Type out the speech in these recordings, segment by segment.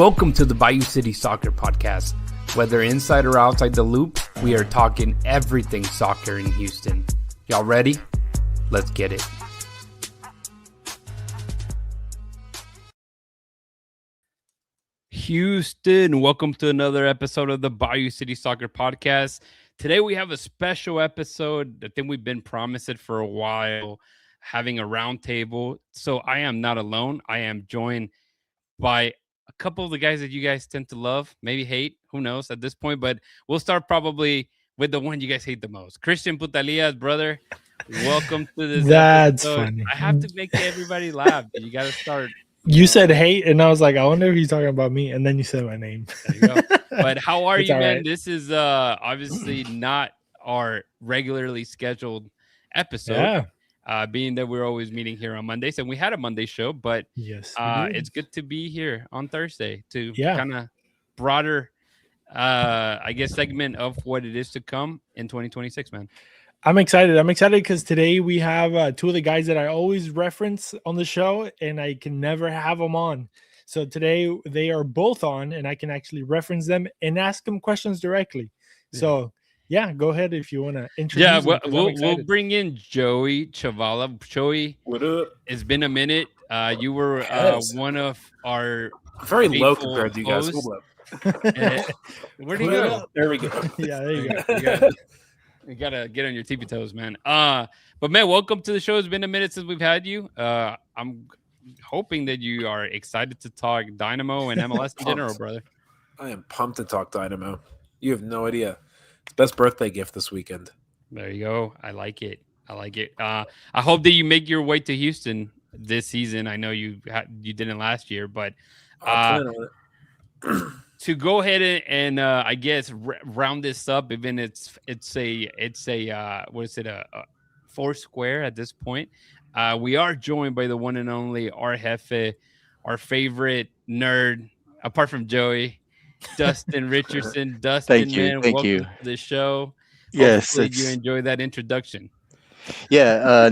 Welcome to the Bayou City Soccer Podcast. Whether inside or outside the loop, we are talking everything soccer in Houston. Y'all ready? Let's get it. Houston, welcome to another episode of the Bayou City Soccer Podcast. Today we have a special episode. I think we've been promised it for a while, having a roundtable. So I am not alone. I am joined by a couple of the guys that you guys tend to love, maybe hate, who knows at this point, but we'll start probably with the one you guys hate the most. Christian Putalia's brother, welcome to this That's episode. funny. I have to make everybody laugh. You got to start. You said hate, and I was like, I wonder if he's talking about me, and then you said my name. There you go. But how are you, man? Right. This is obviously not our regularly scheduled episode. Being that we're always meeting here on Mondays, and we had a Monday show, but yes, it's good to be here on Thursday to kind of broader, I guess, segment of what it is to come in 2026, man. I'm excited. Because today we have two of the guys that I always reference on the show, and I can never have them on. So today they are both on, and I can actually reference them and ask them questions directly. Yeah. So yeah, go ahead if you want to introduce. Yeah, we'll bring in Joey Chavala. Joey, what up? It's been a minute. You were one of our very low compared to you guys. Where do you go? There we go. Yeah, there you go. You gotta get on your tippy toes, man. But man, welcome to the show. It's been a minute since we've had you. I'm hoping that you are excited to talk Dynamo and MLS in general, brother. I am pumped to talk Dynamo. You have no idea. It's best birthday gift this weekend. There you go. I like it. I hope that you make your way to Houston this season. I know you didn't last year, but to go ahead and I guess round this up, even it's a what is it, a four square at this point. We are joined by the one and only our Jefe, our favorite nerd, apart from Joey, Dustin Richardson. Dustin, welcome to the show. Yes, you enjoy that introduction. Yeah,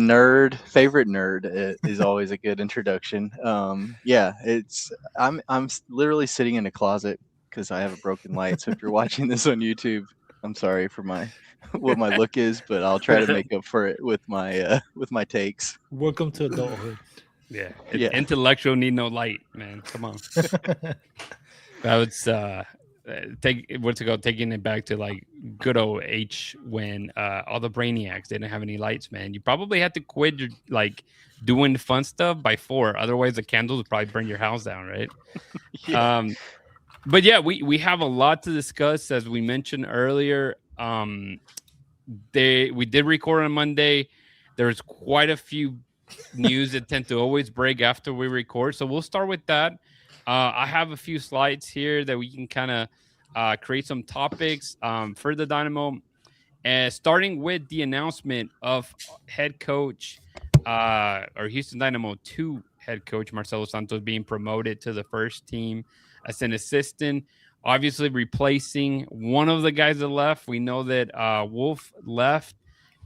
favorite nerd is always a good introduction. I'm literally sitting in a closet because I have a broken light. So if you're watching this on YouTube, I'm sorry for what my look is, but I'll try to make up for it with my takes. Welcome to adulthood. Yeah. Intellectual need no light, man. Come on. That was taking it back to like good old H when all the brainiacs didn't have any lights, man. You probably had to quit your doing fun stuff by 4. Otherwise the candles would probably burn your house down, right? Yeah. But yeah, we have a lot to discuss, as we mentioned earlier. We did record on Monday. There's quite a few news that tend to always break after we record, so we'll start with that. I have a few slides here that we can kind of create some topics for the Dynamo, starting with the announcement of head coach or Houston Dynamo 2 head coach Marcelo Santos being promoted to the first team as an assistant, obviously replacing one of the guys that left. We know that Wolf left,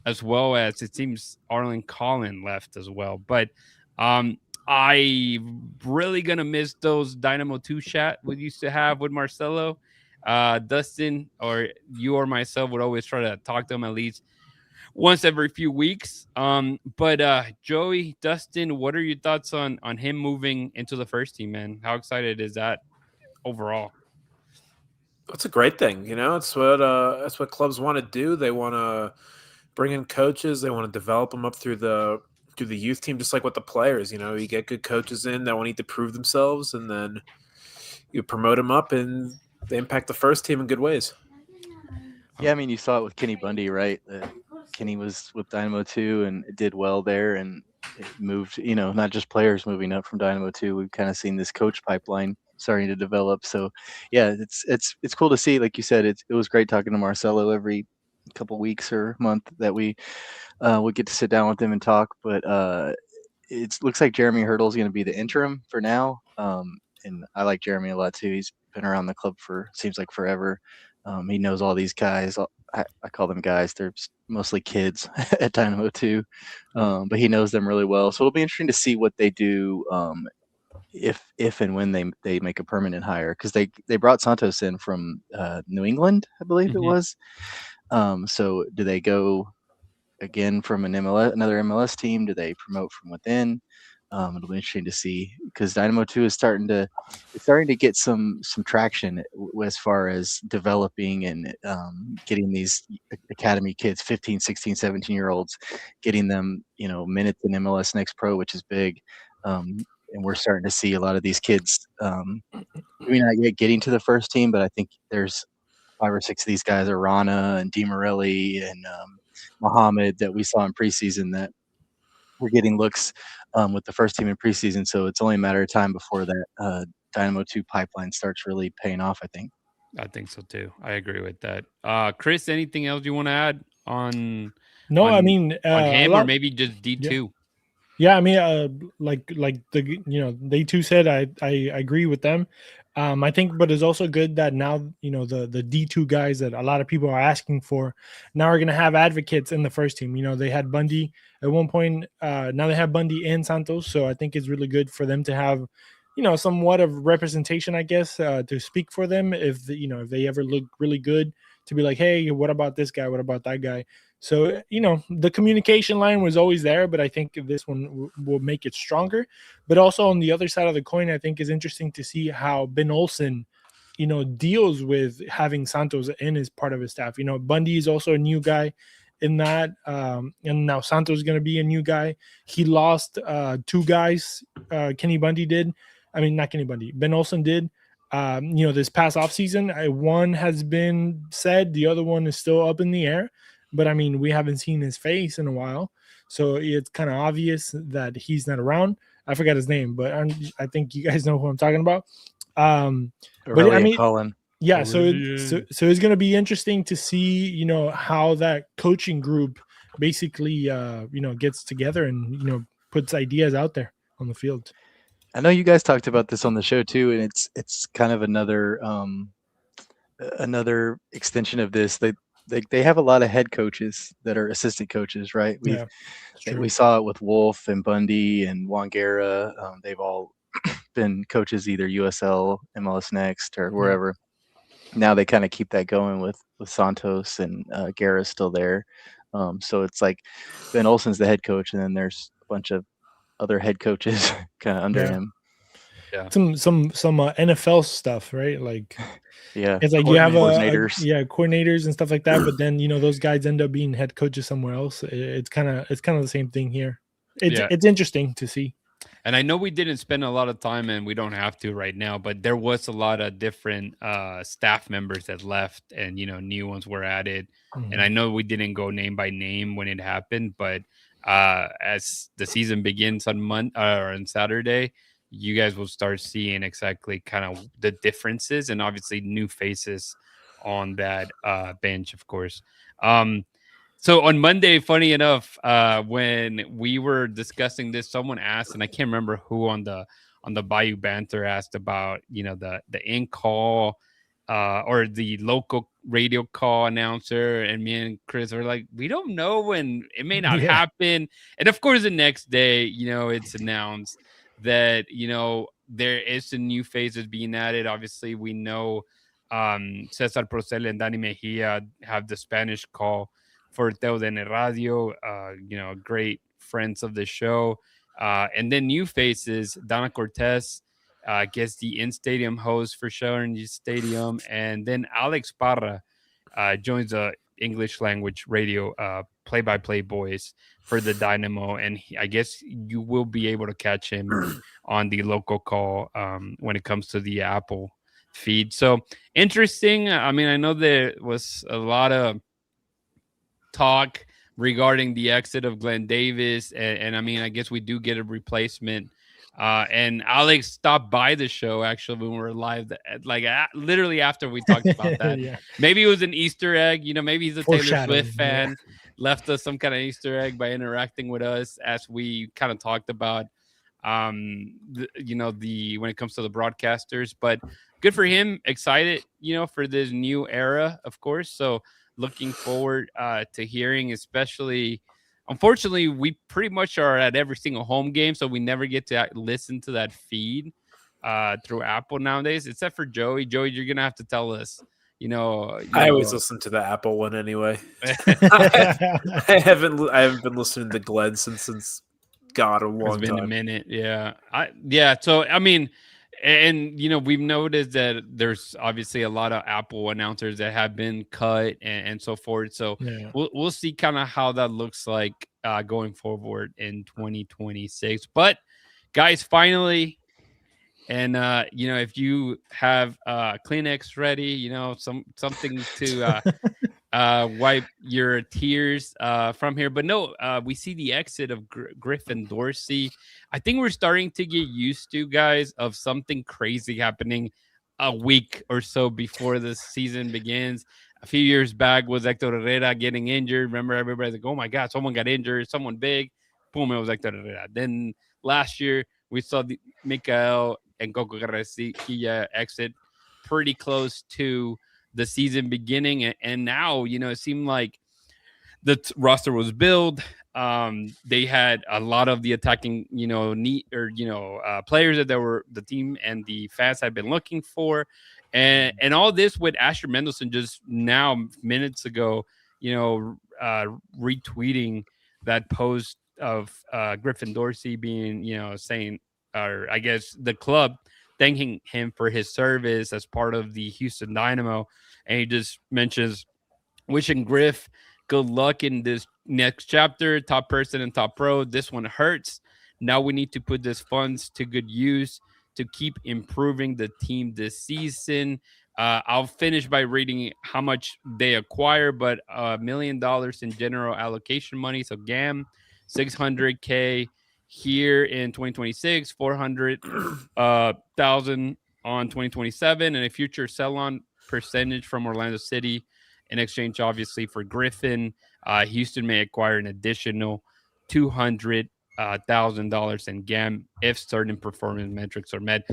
as well as it seems Arlen Collin left as well. But I really gonna miss those Dynamo 2 chat we used to have with Marcelo. Dustin, or you or myself, would always try to talk to him at least once every few weeks. But Joey, Dustin, what are your thoughts on him moving into the first team, man? How excited is that overall? That's a great thing. It's what clubs want to do. They want to bring in coaches. They want to develop them up through the youth team, just like with the players. You get good coaches in that need to prove themselves, and then you promote them up, and they impact the first team in good ways. Yeah, I mean, you saw it with Kenny Bundy, right? Kenny was with Dynamo 2 and did well there, and it moved, not just players moving up from Dynamo 2. We've kind of seen this coach pipeline starting to develop. So yeah, it's cool to see. Like you said, it was great talking to Marcelo every couple weeks or month that we would get to sit down with him and talk. But it looks like Jeremy Hurdle's going to be the interim for now. And I like Jeremy a lot too. He's been around the club for seems like forever. He knows all these guys. I call them guys. They're mostly kids at Dynamo 2, but he knows them really well. So it'll be interesting to see what they do if and when they make a permanent hire, because they brought Santos in from New England, I believe it Mhm. was. So do they go again from another MLS team? Do they promote from within? It'll be interesting to see, because Dynamo 2 is starting to get some traction as far as developing and getting these academy kids, 15, 16, 17-year-olds, getting them, minutes in MLS Next Pro, which is big. And we're starting to see a lot of these kids, maybe not yet getting to the first team, but I think there's 5 or 6 of these guys, Arana and Di Morelli and Mohammed, that we saw in preseason, that were getting looks with the first team in preseason. So it's only a matter of time before that Dynamo 2 pipeline starts really paying off, I think. I think so too. I agree with that. Chris, anything else you want to add on? No, on, I mean, on a him, or lot. maybe just D2? Yeah, I mean, like they too said, I agree with them. I think, but it's also good that now, the D2 guys that a lot of people are asking for now are going to have advocates in the first team. They had Bundy at one point. Now they have Bundy and Santos, so I think it's really good for them to have, somewhat of representation, I guess, to speak for them if if they ever look really good, to be like, hey, what about this guy? What about that guy? So, the communication line was always there, but I think this one will make it stronger. But also on the other side of the coin, I think is interesting to see how Ben Olsen, deals with having Santos in as part of his staff. Bundy is also a new guy in that, and now Santos is going to be a new guy. He lost 2 guys. Kenny Bundy did. I mean, not Kenny Bundy. Ben Olsen did. This past offseason, one has been said, the other one is still up in the air. But I mean, we haven't seen his face in a while, so it's kind of obvious that he's not around. I forgot his name, but I think you guys know who I'm talking about. But I mean, Cullen. yeah. So it's going to be interesting to see, how that coaching group basically, gets together and puts ideas out there on the field. I know you guys talked about this on the show too, and it's kind of another extension of this. They have a lot of head coaches that are assistant coaches, right? We saw it with Wolf and Bundy and Wangera. They've all been coaches, either USL, MLS Next, or wherever. Now they kind of keep that going with Santos, and Guerra's still there. So it's like Ben Olsen's the head coach, and then there's a bunch of other head coaches kind of under him. Yeah. Some NFL stuff, right? Like, yeah, it's like you have coordinators. Coordinators and stuff like that. But then those guys end up being head coaches somewhere else. It's kind of the same thing here. It's interesting to see. And I know we didn't spend a lot of time, and we don't have to right now, but there was a lot of different staff members that left, and new ones were added. Mm-hmm. And I know we didn't go name by name when it happened, but as the season begins on Saturday, you guys will start seeing exactly kind of the differences, and obviously new faces on that bench, of course. So on Monday, funny enough, when we were discussing this, someone asked, and I can't remember who on the Bayou Banter asked about, the in call or the local radio call announcer, and me and Chris were like, we don't know when it may not happen. And of course, the next day, it's announced that there is some new faces being added. Obviously, we know Cesar Procel and Danny Mejia have the Spanish call for TUDN Radio, great friends of the show. And then new faces, Donna Cortez gets the in-stadium host for Chevron Stadium. And then Alex Parra joins the English language radio play-by-play voice for the Dynamo. And I guess you will be able to catch him on the local call when it comes to the Apple feed. So interesting. I mean, I know there was a lot of talk regarding the exit of Glenn Davis, and I mean, I guess we do get a replacement. And Alex stopped by the show actually when we were live, literally after we talked about that. Maybe it was an Easter egg, maybe he's a Taylor Swift fan, left us some kind of Easter egg by interacting with us as we kind of talked about when it comes to the broadcasters. But good for him, excited for this new era, of course. So looking forward to hearing, especially, unfortunately, we pretty much are at every single home game, so we never get to listen to that feed. through Apple nowadays, except for Joey. Joey, you're gonna have to tell us. I always listen to the Apple one anyway. I haven't been listening to Glenn since God, a long time. It's been a minute. Yeah. So I mean, and we've noticed that there's obviously a lot of Apple announcers that have been cut and so forth. So we'll see kind of how that looks like going forward in 2026. But guys, finally. And if you have Kleenex ready, something to wipe your tears from here. But no, we see the exit of Griffin Dorsey. I think we're starting to get used to, guys, of something crazy happening a week or so before the season begins. A few years back was Hector Herrera getting injured. Remember, everybody's like, oh my God, someone got injured, someone big. Boom, it was Hector Herrera. Then last year, we saw the Mikael and Coco Garcia exit pretty close to the season beginning. And now, it seemed like the roster was built. They had a lot of the attacking, players that the team and the fans had been looking for. And all this with Asher Mendelson just now minutes ago, retweeting that post of Griffin Dorsey being, saying, or I guess the club thanking him for his service as part of the Houston Dynamo. And he just mentions wishing Griff good luck in this next chapter, top person and top pro. This one hurts. Now we need to put these funds to good use to keep improving the team this season. I'll finish by reading how much they acquire, but $1 million in general allocation money. So GAM, $600K here in 2026, 400,000 on 2027, and a future sell-on percentage from Orlando City in exchange, obviously, for Griffin. Houston may acquire an additional $200,000 in GAM if certain performance metrics are met.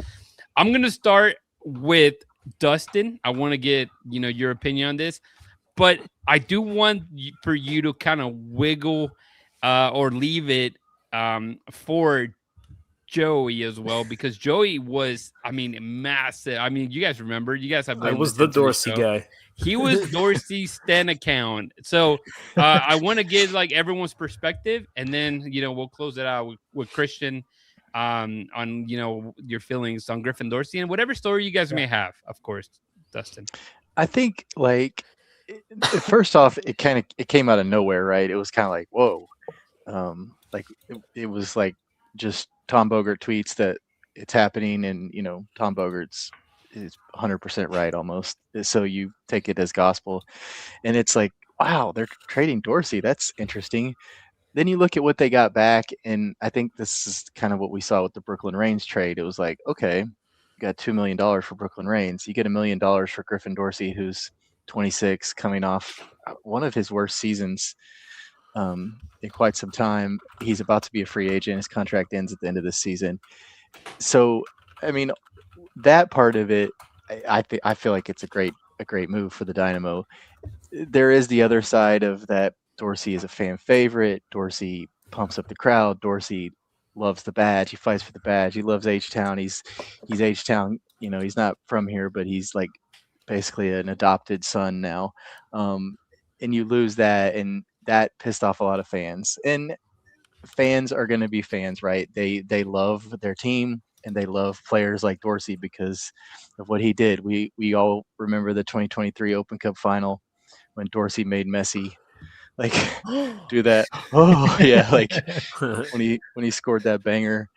I'm gonna start with Dustin. I want to get your opinion on this, but I do want for you to kind of wiggle or leave it for Joey as well, because Joey was, massive. You guys remember? You guys have. I was the Dorsey guy. He was Dorsey's Stan account. So I want to get everyone's perspective, and then we'll close it out with Christian on your feelings on Griffin Dorsey and whatever story you guys may have. Of course, Dustin. I think first off, it came out of nowhere, right? It was kind of like, whoa. It was just Tom Bogert tweets that it's happening, and Tom Bogert's is 100% right almost. So you take it as gospel, and it's like, wow, they're trading Dorsey. That's interesting. Then you look at what they got back, and I think this is kind of what we saw with the Brooklyn Reigns trade. It was like, okay, you got $2 million for Brooklyn Reigns. You get $1 million for Griffin Dorsey, who's 26, coming off one of his worst seasons in quite some time. He's about to be a free agent. His contract ends at the end of this season. So, that part of it, I feel like it's a great move for the Dynamo. There is the other side of that. Dorsey is a fan favorite. Dorsey pumps up the crowd. Dorsey loves the badge. He fights for the badge. He loves H-Town. He's H-Town. He's not from here, but he's basically an adopted son now. And you lose that, and that pissed off a lot of fans. And fans are going to be fans, right? They love their team, and they love players like Dorsey because of what he did. We all remember the 2023 Open Cup final when Dorsey made Messi do that. Oh yeah, when he scored that banger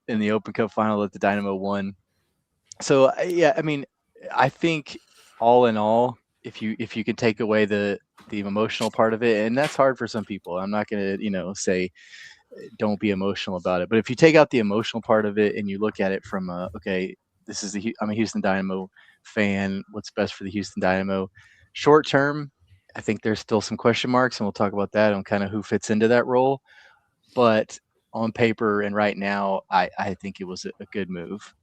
in the Open Cup final that the Dynamo won. So yeah, I think all in all, if you can take away the emotional part of it, and that's hard for some people. I'm not going to say don't be emotional about it, but if you take out the emotional part of it and you look at it from okay, I'm a Houston Dynamo fan. What's best for the Houston Dynamo? Short term, I think there's still some question marks, and we'll talk about that on kind of who fits into that role. But on paper and right now, I think it was a good move.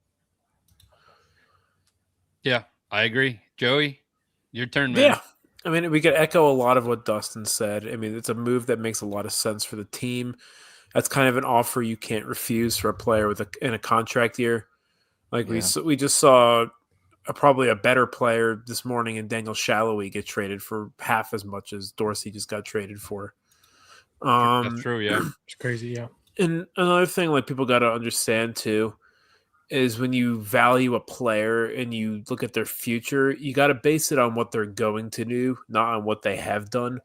Yeah, I agree. Joey, your turn, man. Yeah. We could echo a lot of what Dustin said. It's a move that makes a lot of sense for the team. That's kind of an offer you can't refuse for a player in a contract year. Like Yeah. we just saw probably a better player this morning in Daniel Shallowy get traded for half as much as Dorsey just got traded for. That's true. Yeah. It's crazy. Yeah. And another thing, like people got to understand too, is when you value a player and you look at their future, you got to base it on what they're going to do, not on what they have done.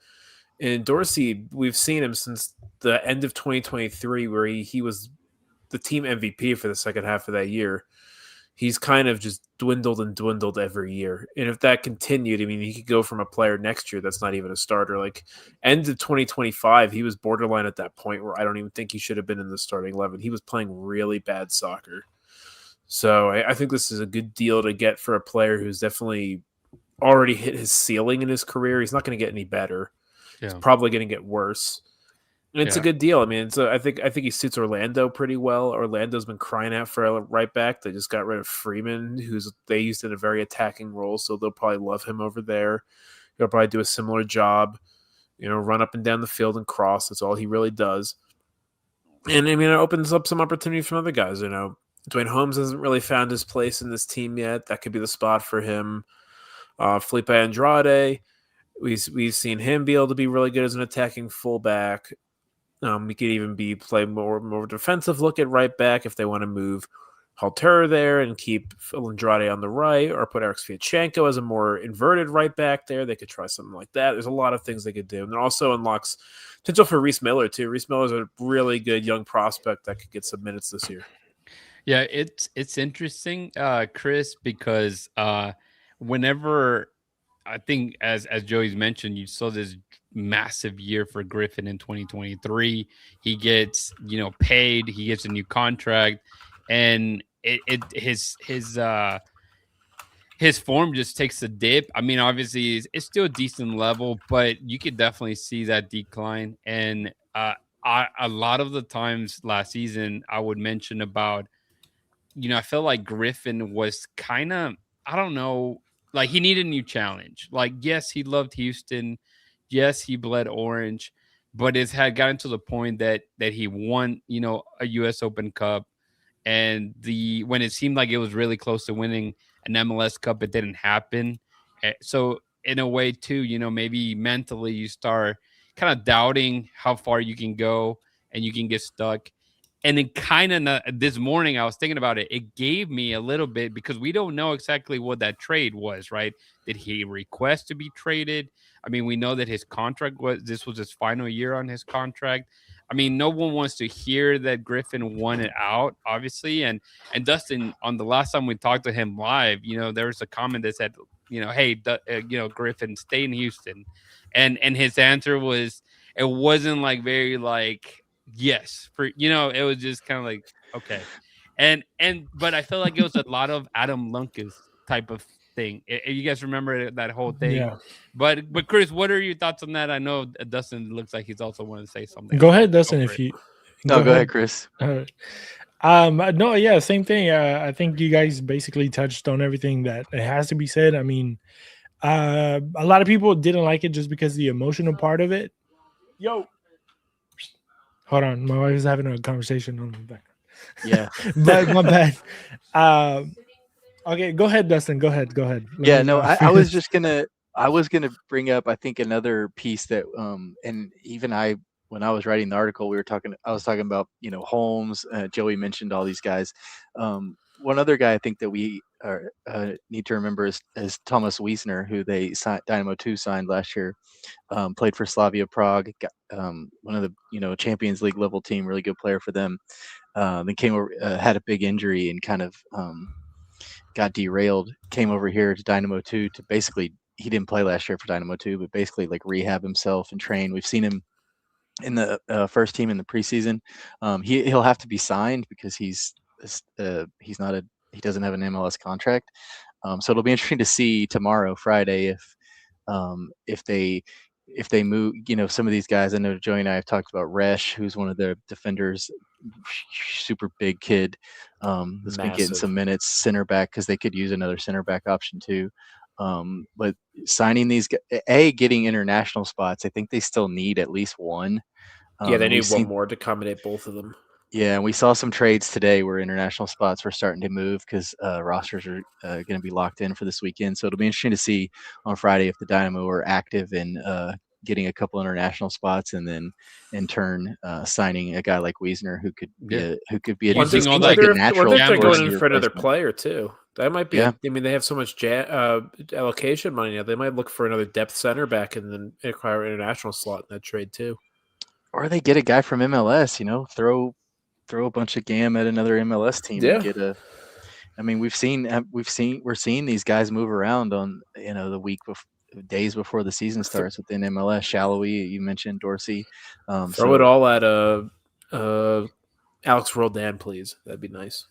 And Dorsey, we've seen him since the end of 2023, where he was the team MVP for the second half of that year. He's kind of just dwindled and dwindled every year. And if that continued, I mean, he could go from a player next year that's not even a starter. Like end of 2025, he was borderline at that point where I don't even think he should have been in the starting 11. He was playing really bad soccer. So I think this is a good deal to get for a player who's definitely already hit his ceiling in his career. He's not going to get any better. Yeah. It's probably going to get worse. And it's a good deal. I mean, I think he suits Orlando pretty well. Orlando's been crying out for a right back. They just got rid of Freeman, they used in a very attacking role, so they'll probably love him over there. He'll probably do a similar job, run up and down the field and cross. That's all he really does. And I mean, it opens up some opportunity from other guys. Dwayne Holmes hasn't really found his place in this team yet. That could be the spot for him. Felipe Andrade, we've seen him be able to be really good as an attacking fullback. We could even play more defensive look at right back if they want to move Halter there and keep Andrade on the right, or put Eric Sviatchenko as a more inverted right back there. They could try something like that. There's a lot of things they could do. And it also unlocks potential for Reese Miller too. Reese Miller is a really good young prospect that could get some minutes this year. Yeah, it's interesting, Chris, because whenever I think as Joey's mentioned, you saw this massive year for Griffin in 2023. He gets paid, he gets a new contract, and his form just takes a dip. I mean, obviously it's still a decent level, but you could definitely see that decline. And a lot of the times last season, I would mention about. I felt like Griffin was kind of, I don't know, like he needed a new challenge. Like, yes, he loved Houston. Yes, he bled orange, but it had gotten to the point that he won, a U.S. Open Cup. And when it seemed like it was really close to winning an MLS Cup, it didn't happen. So in a way too, maybe mentally you start kind of doubting how far you can go and you can get stuck. And it kind of, this morning I was thinking about it. It gave me a little bit, because we don't know exactly what that trade was, right? Did he request to be traded? I mean, we know that his contract this was his final year on his contract. I mean, no one wants to hear that Griffin won it out, obviously. And Dustin, on the last time we talked to him live, there was a comment that said, hey, Griffin, stay in Houston. And his answer was, it wasn't like very like, yes, it was just kind of like, okay. But I feel like it was a lot of Adam Lunkus type of thing. You guys remember that whole thing? Yeah. But Chris, what are your thoughts on that? I know Dustin looks like he's also wanting to say something. Go ahead, Dustin. If you go ahead, Chris. No, yeah, same thing. I think you guys basically touched on everything that it has to be said. I mean, a lot of people didn't like it just because the emotional part of it. Hold on, my wife is having a conversation on the back. Yeah, but my bad. Okay, go ahead, Dustin. Go ahead. Yeah, no, I was gonna bring up, I think, another piece that, and even when I was writing the article, I was talking about, Holmes, Joey mentioned all these guys. One other guy I think that we need to remember is Thomas Wiesner, who they Dynamo 2 signed last year. Played for Slavia Prague, got, one of the Champions League level team, really good player for them. Then came over, had a big injury and kind of got derailed. Came over here to Dynamo 2 to basically, he didn't play last year for Dynamo 2, but basically like rehab himself and train. We've seen him in the first team in the preseason. He'll have to be signed because he doesn't have an MLS contract. So it'll be interesting to see tomorrow, Friday, if they move, some of these guys. I know Joey and I have talked about Resch, who's one of the defenders, super big kid, that's been getting some minutes, center back, because they could use another center back option too. But signing these, getting international spots, I think they still need at least one. They need one more to accommodate both of them. Yeah, and we saw some trades today where international spots were starting to move because rosters are going to be locked in for this weekend. So it'll be interesting to see on Friday if the Dynamo are active in getting a couple international spots, and then in turn signing a guy like Wiesner who could be a Using all seems that like a wonder natural if they're going in Dorsey for another replacement. player too. That might be. Yeah. I mean, they have so much allocation money now. They might look for another depth center back and then acquire an international slot in that trade too. Or they get a guy from MLS, throw a bunch of gam at another MLS team and get a. I mean, we're seeing these guys move around on the days before the season starts within MLS. Shallowy, you mentioned Dorsey. Throw it all at Alex Roldan, please. That'd be nice.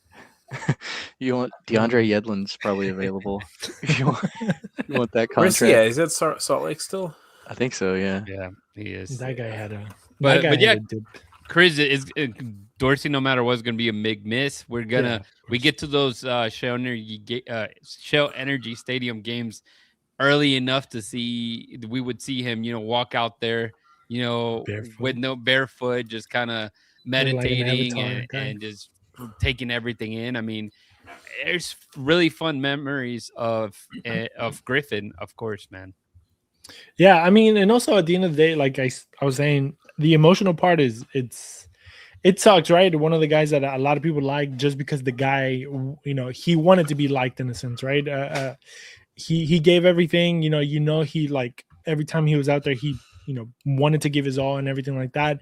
You want DeAndre Yedlin's probably available. If you want that contract. Where's he at? Is that Salt Lake still? I think so. Yeah. Yeah, he is. That guy had a. But yeah, Chris, is Dorsey, no matter what, is going to be a big miss. We get to those Shell Energy Stadium games early enough to see. We would see him, walk out there, barefoot. with no barefoot, just kind of meditating and just taking everything in. I mean, there's really fun memories of Griffin, of course, man. Yeah, I mean, and also at the end of the day, like I was saying, the emotional part is it sucks, right? One of the guys that a lot of people like just because the guy, he wanted to be liked in a sense, right? He gave everything, he like every time he was out there, he wanted to give his all and everything like that,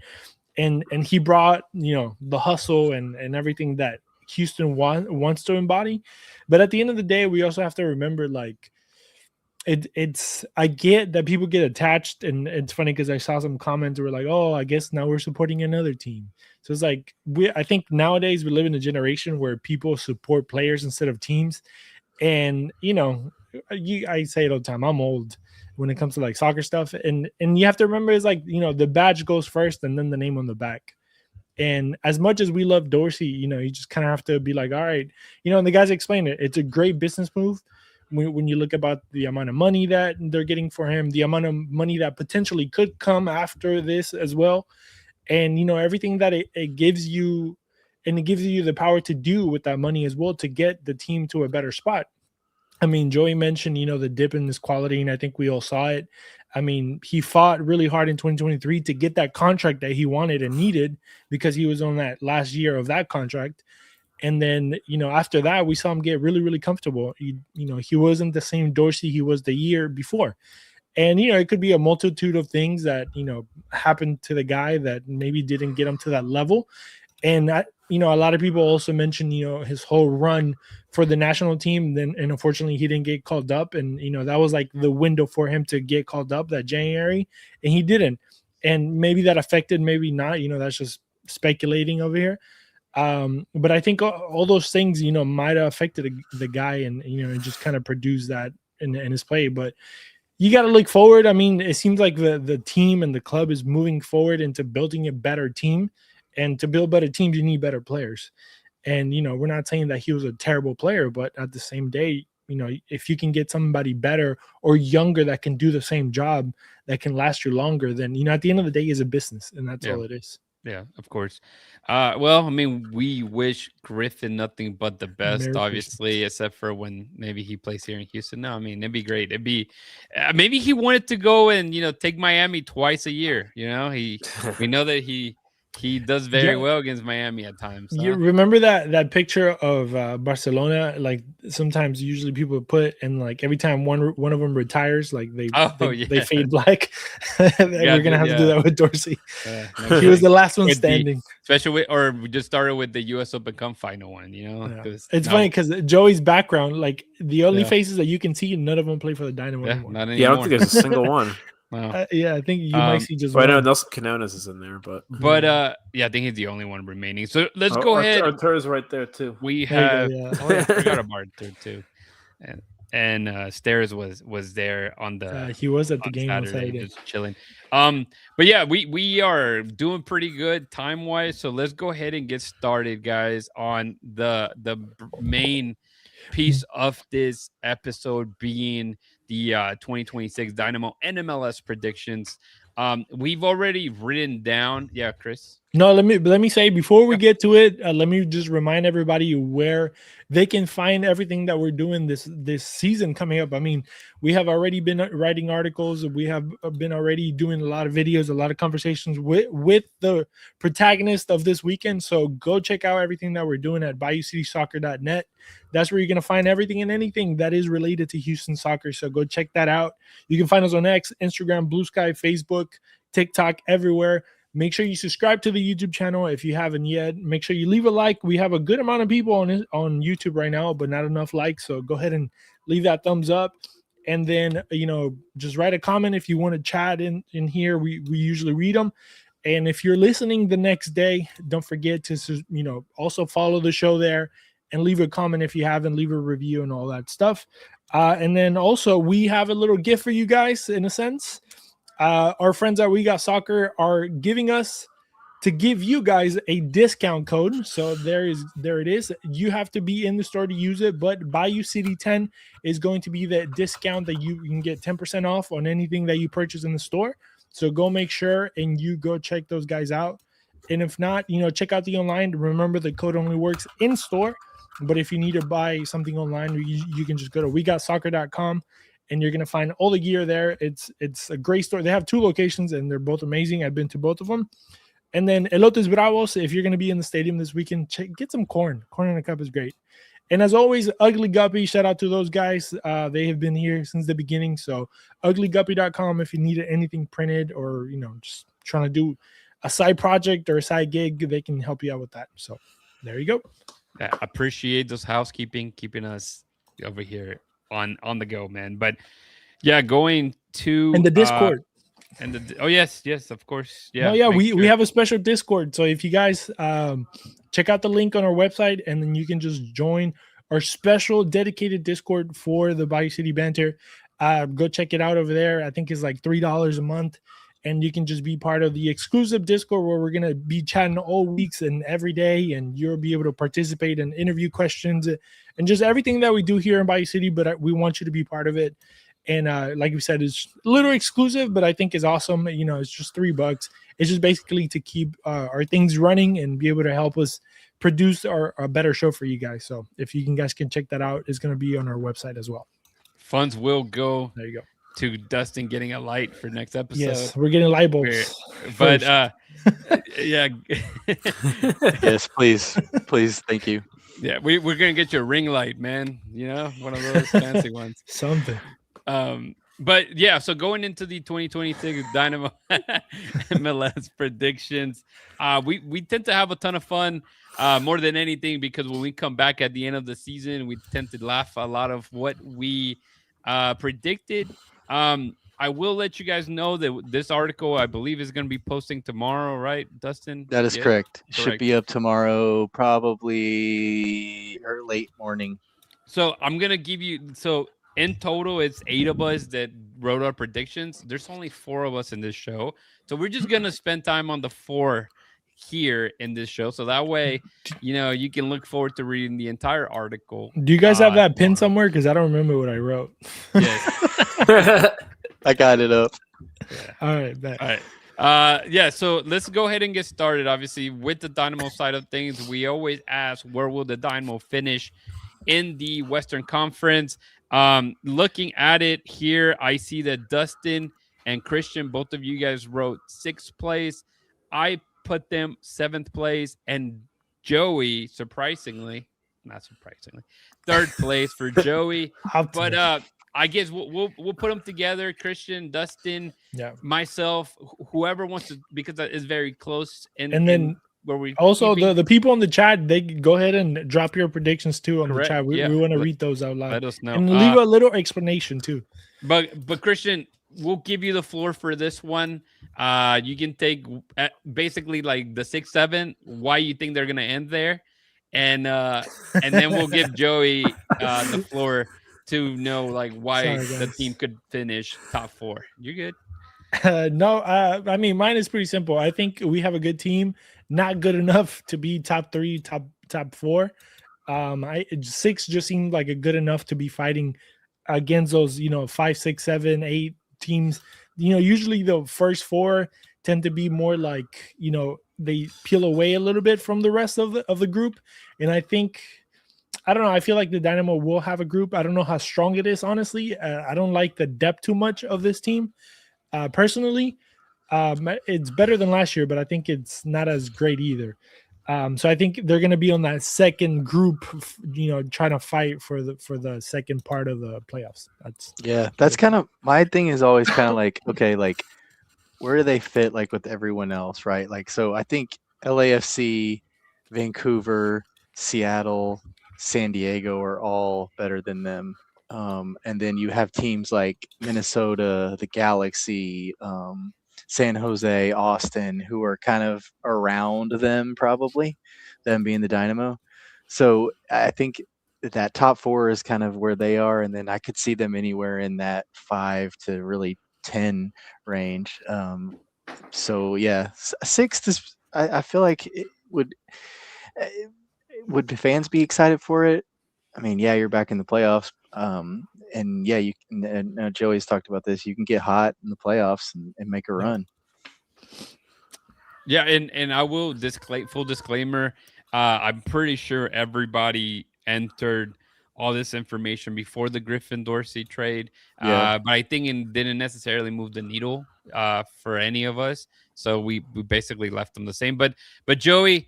and he brought the hustle and everything that Houston wants to embody. But at the end of the day, we also have to remember, like, it's I get that people get attached, and it's funny because I saw some comments were like, oh, I guess now we're supporting another team. So it's like I think nowadays we live in a generation where people support players instead of teams. And I say it all the time, I'm old when it comes to like soccer stuff, and you have to remember, it's like the badge goes first and then the name on the back. And as much as we love Dorsey, you just kind of have to be like, all right, and the guys explain it. It's a great business move. When you look about the amount of money that they're getting for him, the amount of money that potentially could come after this as well, and everything that it gives you, and it gives you the power to do with that money as well to get the team to a better spot. I mean, Joey mentioned the dip in his quality, and I think we all saw it. I mean, he fought really hard in 2023 to get that contract that he wanted and needed because he was on that last year of that contract. And then, after that, we saw him get really, really comfortable. He wasn't the same Dorsey he was the year before. And, it could be a multitude of things that, happened to the guy that maybe didn't get him to that level. And, a lot of people also mentioned, his whole run for the national team. And unfortunately, he didn't get called up. And, that was like the window for him to get called up that January. And he didn't. And maybe that affected, maybe not. That's just speculating over here. But I think all those things, might have affected the guy and, and just kind of produced that in his play. But you got to look forward. I mean, it seems like the team and the club is moving forward into building a better team. And to build better teams, you need better players. And, we're not saying that he was a terrible player, but at the same day, if you can get somebody better or younger that can do the same job that can last you longer, then, at the end of the day, it's a business, and that's all it is. Yeah, of course. Well, I mean, we wish Griffin nothing but the best, Merry obviously, Christmas. except for when maybe he plays here in Houston. No, I mean, it'd be great. It'd be maybe he wanted to go and take Miami twice a year. We know that he does very well against Miami at times. You remember that picture of Barcelona? Like sometimes, usually people put, and like every time one of them retires, like they fade black. We're gonna have to do that with Dorsey. He was the last one standing. Especially we just started with the U.S. Open Cup final one. It's funny because Joey's background, like the only faces that you can see, none of them play for the Dynamo anymore. Not anymore. Yeah, I don't think there's a single one. Wow. I think you might see just one. one. I know Nelson Canones is in there, but I think he's the only one remaining. So let's go ahead. Artur's right there too. We have I forgot about Artur too, and Stairs was there on the. He was at the game Saturday, on Saturday, just chilling. But yeah, we are doing pretty good time wise. So let's go ahead and get started, guys, on the main piece of this episode being the 2026 Dynamo and MLS predictions. We've already written down. Yeah, Chris. No, let me say before we get to it, let me just remind everybody where they can find everything that we're doing this season coming up. I mean, we have already been writing articles. We have been already doing a lot of videos, a lot of conversations with the protagonist of this weekend. So go check out everything that we're doing at BayouCitySoccer.net. That's where you're going to find everything and anything that is related to Houston soccer. So go check that out. You can find us on X, Instagram, Blue Sky, Facebook, TikTok, everywhere. Make sure you subscribe to the YouTube channel if you haven't yet. Make sure you leave a like. We have a good amount of people on YouTube right now, but not enough likes. So go ahead and leave that thumbs up. And then, just write a comment if you want to chat in here. We usually read them. And if you're listening the next day, don't forget to, also follow the show there and leave a comment if you haven't, leave a review and all that stuff. And then also we have a little gift for you guys in a sense. Our friends at We Got Soccer are giving us to give you guys a discount code. So there it is. You have to be in the store to use it, but Bayou City 10 is going to be the discount that you can get 10% off on anything that you purchase in the store. So go make sure and you go check those guys out. And if not, check out the online. Remember, the code only works in store, but if you need to buy something online, you can just go to wegotsoccer.com. And you're going to find all the gear there. It's a great store. They have 2 locations, and they're both amazing. I've been to both of them. And then Elotes Bravos, if you're going to be in the stadium this weekend, get some corn. Corn in a cup is great. And as always, Ugly Guppy, shout out to those guys. They have been here since the beginning. So uglyguppy.com if you need anything printed or, just trying to do a side project or a side gig, they can help you out with that. So there you go. I appreciate those housekeeping, keeping us over here on the go, man. But yeah, going to and the Discord yes, of course. We have a special Discord, so if you guys check out the link on our website, and then you can just join our special dedicated Discord for the Bayou City Banter. Go check it out over there. I think it's like $3 a month, and you can just be part of the exclusive Discord where we're going to be chatting all weeks and every day, and you'll be able to participate and interview questions and just everything that we do here in Bayou City, but we want you to be part of it. And like we said, it's a little exclusive, but I think is awesome. It's just $3. It's just basically to keep our things running and be able to help us produce a better show for you guys. So if you guys can check that out, it's going to be on our website as well. Funds will go. There you go. To Dustin getting a light for next episode. Yes, we're getting light bulbs. But yeah. Yes, please, thank you. Yeah, we're gonna get you a ring light, man. One of those fancy ones. Something. But yeah, so going into the 2026 Dynamo MLS predictions, we tend to have a ton of fun, more than anything, because when we come back at the end of the season, we tend to laugh a lot of what we predicted. I will let you guys know that this article, I believe, is going to be posting tomorrow, right, Dustin? That is correct. Should be up tomorrow, probably or late morning. So I'm going to give you, in total, it's 8 of us that wrote our predictions. There's only 4 of us in this show. So we're just going to spend time on the 4 here in this show. So that way, you can look forward to reading the entire article. Do you guys have that pin somewhere? Because I don't remember what I wrote. Yes. I got it up. Yeah. All right. Bet. All right. So let's go ahead and get started. Obviously, with the Dynamo side of things, we always ask, where will the Dynamo finish in the Western Conference? Looking at it here, I see that Dustin and Christian, both of you guys wrote 6th place. I put them 7th place, and Joey, not surprisingly, 3rd place for Joey. But I guess we'll put them together. Christian, Dustin, myself, whoever wants to, because that is very close. And then where we also the people in the chat, they go ahead and drop your predictions too on the chat. We want to read those out loud. Let us know and leave a little explanation too. But Christian, we'll give you the floor for this one. You can take basically like the 6, 7, why you think they're gonna end there, and then we'll give Joey the floor to know like why the team could finish top 4. You're good. No, I mean, mine is pretty simple. I think we have a good team, not good enough to be top 3, top 4. 6 just seemed like a good enough to be fighting against those, 5, 6, 7, 8 teams. Usually the first 4 tend to be more like, they peel away a little bit from the rest of the group. And I think, I don't know, I feel like the Dynamo will have a group. I don't know how strong it is, honestly. I don't like the depth too much of this team. Personally, it's better than last year, but I think it's not as great either. So I think they're going to be on that second group, trying to fight for the second part of the playoffs. That's kind of my thing. Is always kind of like, okay, like where do they fit like with everyone else, right? Like, so I think LAFC, Vancouver, Seattle, San Diego are all better than them. And then you have teams like Minnesota, the Galaxy, San Jose, Austin, who are kind of around them, probably, them being the Dynamo. So I think that top four is kind of where they are, and then I could see them anywhere in that 5 to really 10 range. So yeah, sixth is, I feel like it would the fans be excited for it? I mean, yeah, you're back in the playoffs. And yeah, Joey's talked about this. You can get hot in the playoffs and make a run. Yeah, and I will full disclaimer. I'm pretty sure everybody entered all this information before the Griffin Dorsey trade. But I think it didn't necessarily move the needle for any of us. So we basically left them the same. But Joey,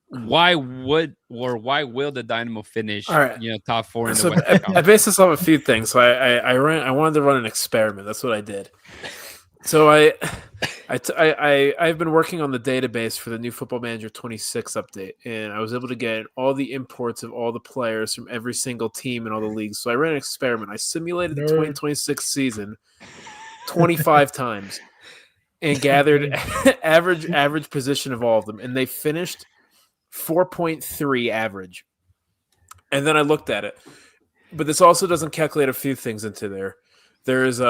why will the Dynamo finish top four in the Western Conference? I based this off a few things. So I wanted to run an experiment. That's what I did. So I've been working on the database for the new Football Manager 26 update, and I was able to get all the imports of all the players from every single team in all the leagues. So I ran an experiment. I simulated the 2026 season 25 times and gathered average position of all of them, and they finished 4.3 average. And then I looked at it. But this also doesn't calculate a few things into there. There's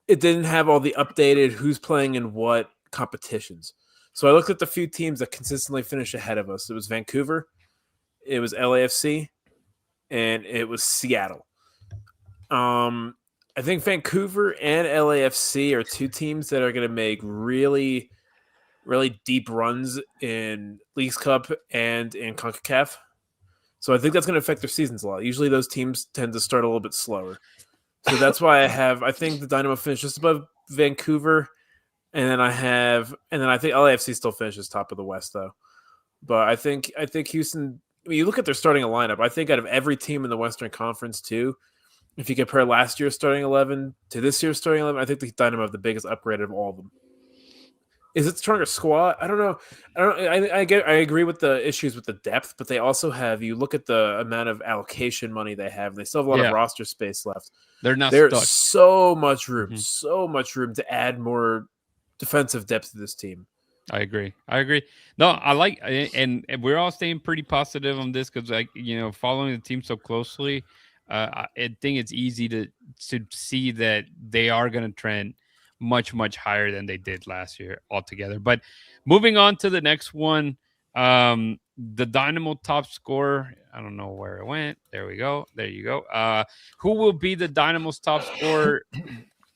it didn't have all the updated who's playing in what competitions. So I looked at the few teams that consistently finish ahead of us. It was Vancouver, it was LAFC, and it was Seattle. I think Vancouver and LAFC are two teams that are going to make really, really deep runs in Leagues Cup and in CONCACAF. So I think that's going to affect their seasons a lot. Usually those teams tend to start a little bit slower. So that's why I think the Dynamo finished just above Vancouver, and then I think LAFC still finishes top of the West though. But I think Houston. I mean, you look at their starting lineup. I think out of every team in the Western Conference too, if you compare last year's starting 11 to this year's starting 11, I think the Dynamo have the biggest upgrade of all of them. Is it stronger squad? I don't know. I agree with the issues with the depth, but they also have. You look at the amount of allocation money they have. They still have a lot of roster space left. There's so much room to add more defensive depth to this team. I agree. No, I like, and we're all staying pretty positive on this because, following the team so closely, I think it's easy to see that they are going to trend much, much higher than they did last year altogether. But moving on to the next one, the Dynamo top scorer. I don't know where it went. There we go. There you go. Who will be the Dynamo's top scorer?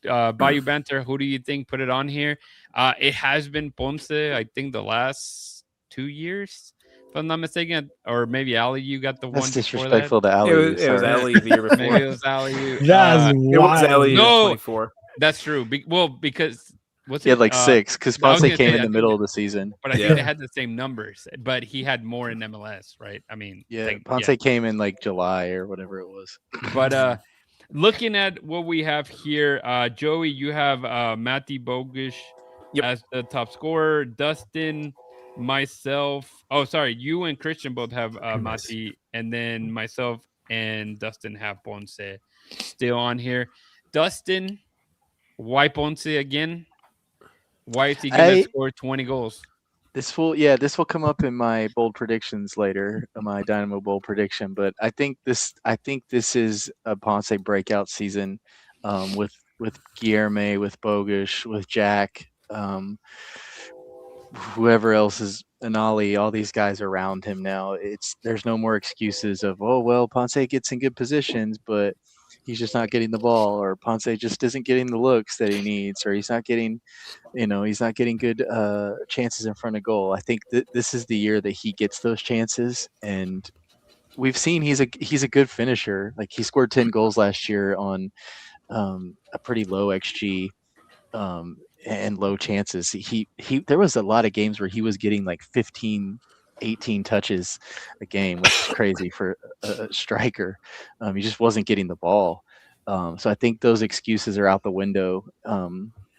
Bayou Banter, who do you think put it on here? It has been Ponce, I think, the last 2 years, if I'm not mistaken. Or maybe Ali, you got the one. That's disrespectful to Ali. It was Ali the year before. Maybe it was Ali. It was Ali. No, 24. That's true. Because he had like 6 because Ponce came in the middle of the season. But I think they had the same numbers, but he had more in MLS, right? I mean, Ponce came in like July or whatever it was. But looking at what we have here, Joey, you have Matty Bogish as the top scorer. Dustin, myself. Oh, sorry. You and Christian both have Matty, and then myself and Dustin have Ponce still on here. Dustin, why Ponce again? Why is he going to score 20 goals? This will come up in my bold predictions later, my Dynamo bold prediction. But I think this is a Ponce breakout season, with Guilherme, with Bogish, with Jack, whoever else is Anali, all these guys around him now. There's no more excuses of Ponce gets in good positions, but he's just not getting the ball, or Ponce just isn't getting the looks that he needs, or he's not getting good chances in front of goal. I think that this is the year that he gets those chances, and we've seen he's a good finisher. Like, he scored 10 goals last year on a pretty low XG and low chances. He there was a lot of games where he was getting like 15, 18 touches a game, which is crazy for a striker. He just wasn't getting the ball. So I think those excuses are out the window.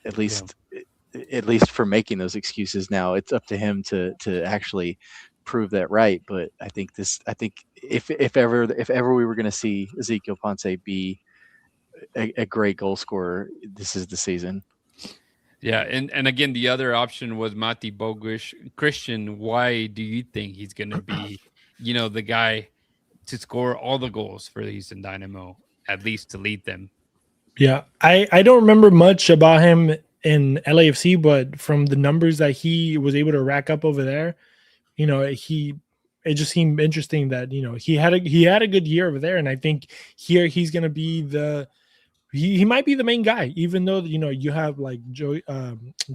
At least for making those excuses. Now it's up to him to actually prove that right. But I think if ever we were going to see Ezequiel Ponce be a great goal scorer, this is the season. Yeah, and again, the other option was Mati Bogusz. Christian, why do you think he's going to be, the guy to score all the goals for the Houston Dynamo, at least to lead them? Yeah, I don't remember much about him in LAFC, but from the numbers that he was able to rack up over there, it just seemed interesting that he had a good year over there, and I think here he's going to be he might be the main guy, even though you have, like Joey,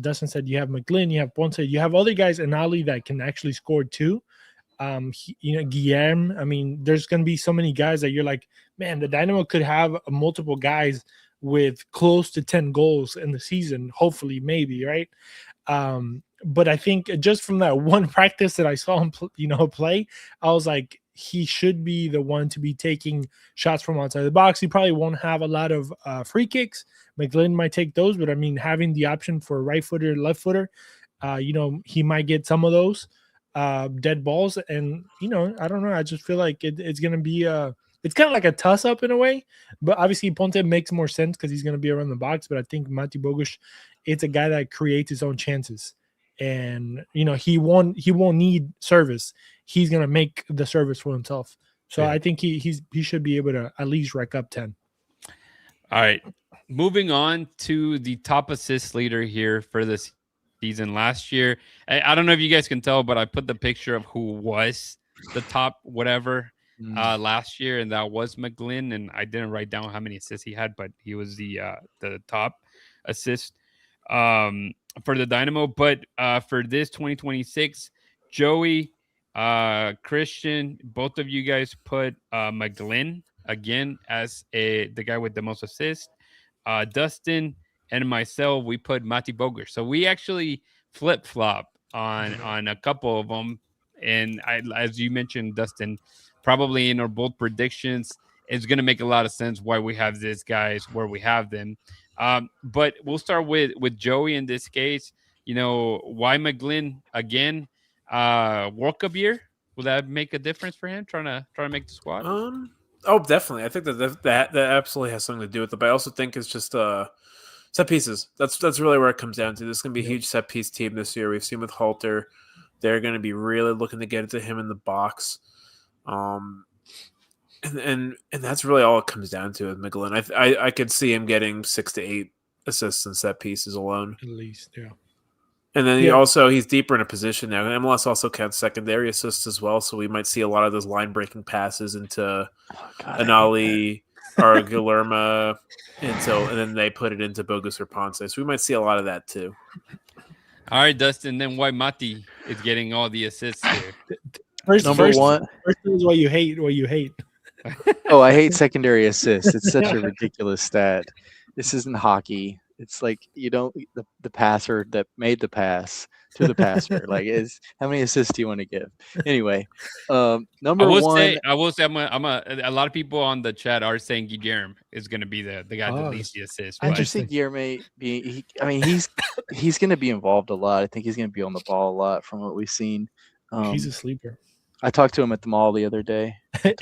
Dustin said, you have McGlynn, you have Ponce, you have other guys in Ali that can actually score too. Guillermo. I mean, there's going to be so many guys that you're like, man, the Dynamo could have multiple guys with close to 10 goals in the season, hopefully, maybe, right? But I think just from that one practice that I saw him, play, I was like, he should be the one to be taking shots from outside the box. He probably won't have a lot of free kicks. McGlynn might take those, but I mean, having the option for right footer, left footer, he might get some of those dead balls. And, I don't know. I just feel like it's going to be it's kind of like a toss up in a way, but obviously Ponte makes more sense because he's going to be around the box. But I think Mati Bogusz, it's a guy that creates his own chances. And he won't need service. He's gonna make the service for himself. So yeah. I think he should be able to at least rack up 10. All right, moving on to the top assist leader here for this season. Last year, I don't know if you guys can tell, but I put the picture of who was the top whatever last year, and that was McGlynn. And I didn't write down how many assists he had, but he was the top assist for the Dynamo. But for this 2026, Joey, Christian, both of you guys put McGlynn again as the guy with the most assists. Dustin and myself, we put Mati Bogusz. So we actually flip-flop on a couple of them. And as you mentioned, Dustin, probably in our bold predictions, it's going to make a lot of sense why we have these guys where we have them. But we'll start with Joey in this case. Why McGlynn again? World Cup year, will that make a difference for him trying to make the squad? Oh, definitely. I think that absolutely has something to do with it. But I also think it's just set pieces. That's really where it comes down to. This is going to be a huge set piece team this year. We've seen with Halter, they're going to be really looking to get into him in the box. And that's really all it comes down to with McGlynn. I could see him getting 6 to 8 assists and set pieces alone, at least. Yeah. And then he's deeper in a position now. MLS also counts secondary assists as well, so we might see a lot of those line breaking passes into Anali or Guillermo, and then they put it into Bogusz or Ponce. So we might see a lot of that too. All right, Dustin. Then why Mati is getting all the assists here? First is what you hate. Oh, I hate secondary assists. It's such a ridiculous stat. This isn't hockey. It's like the passer that made the pass to the passer. Like, how many assists do you want to give? Anyway, number one. I will say a lot of people on the chat are saying Guillermo is going to be the guy that leads the assists. I just think Guillermo he's going to be involved a lot. I think he's going to be on the ball a lot from what we've seen. He's a sleeper. I talked to him at the mall the other day. I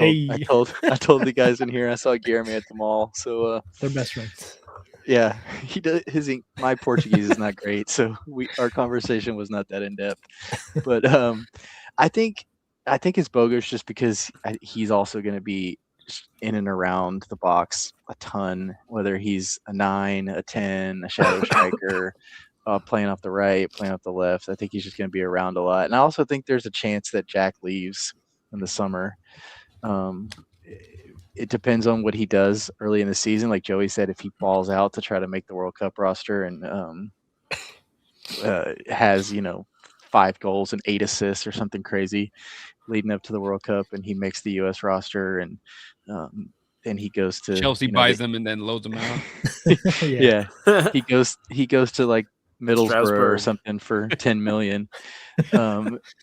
told the guys in here I saw Guillermo at the mall. So they're best friends. Yeah, he does. My Portuguese is not great, so our conversation was not that in depth. But I think it's Bogusz just because he's also going to be in and around the box a ton. Whether he's a 9, a 10, a shadow striker, playing off the right, playing off the left. I think he's just going to be around a lot. And I also think there's a chance that Jack leaves in the summer. it depends on what he does early in the season. Like Joey said, if he balls out to try to make the World Cup roster and has 5 goals and 8 assists or something crazy leading up to the World Cup, and he makes the U.S. roster, and then he goes to Chelsea buys them and then loads them out. yeah. he goes to like Middlesbrough or Strasbourg. something for 10 million.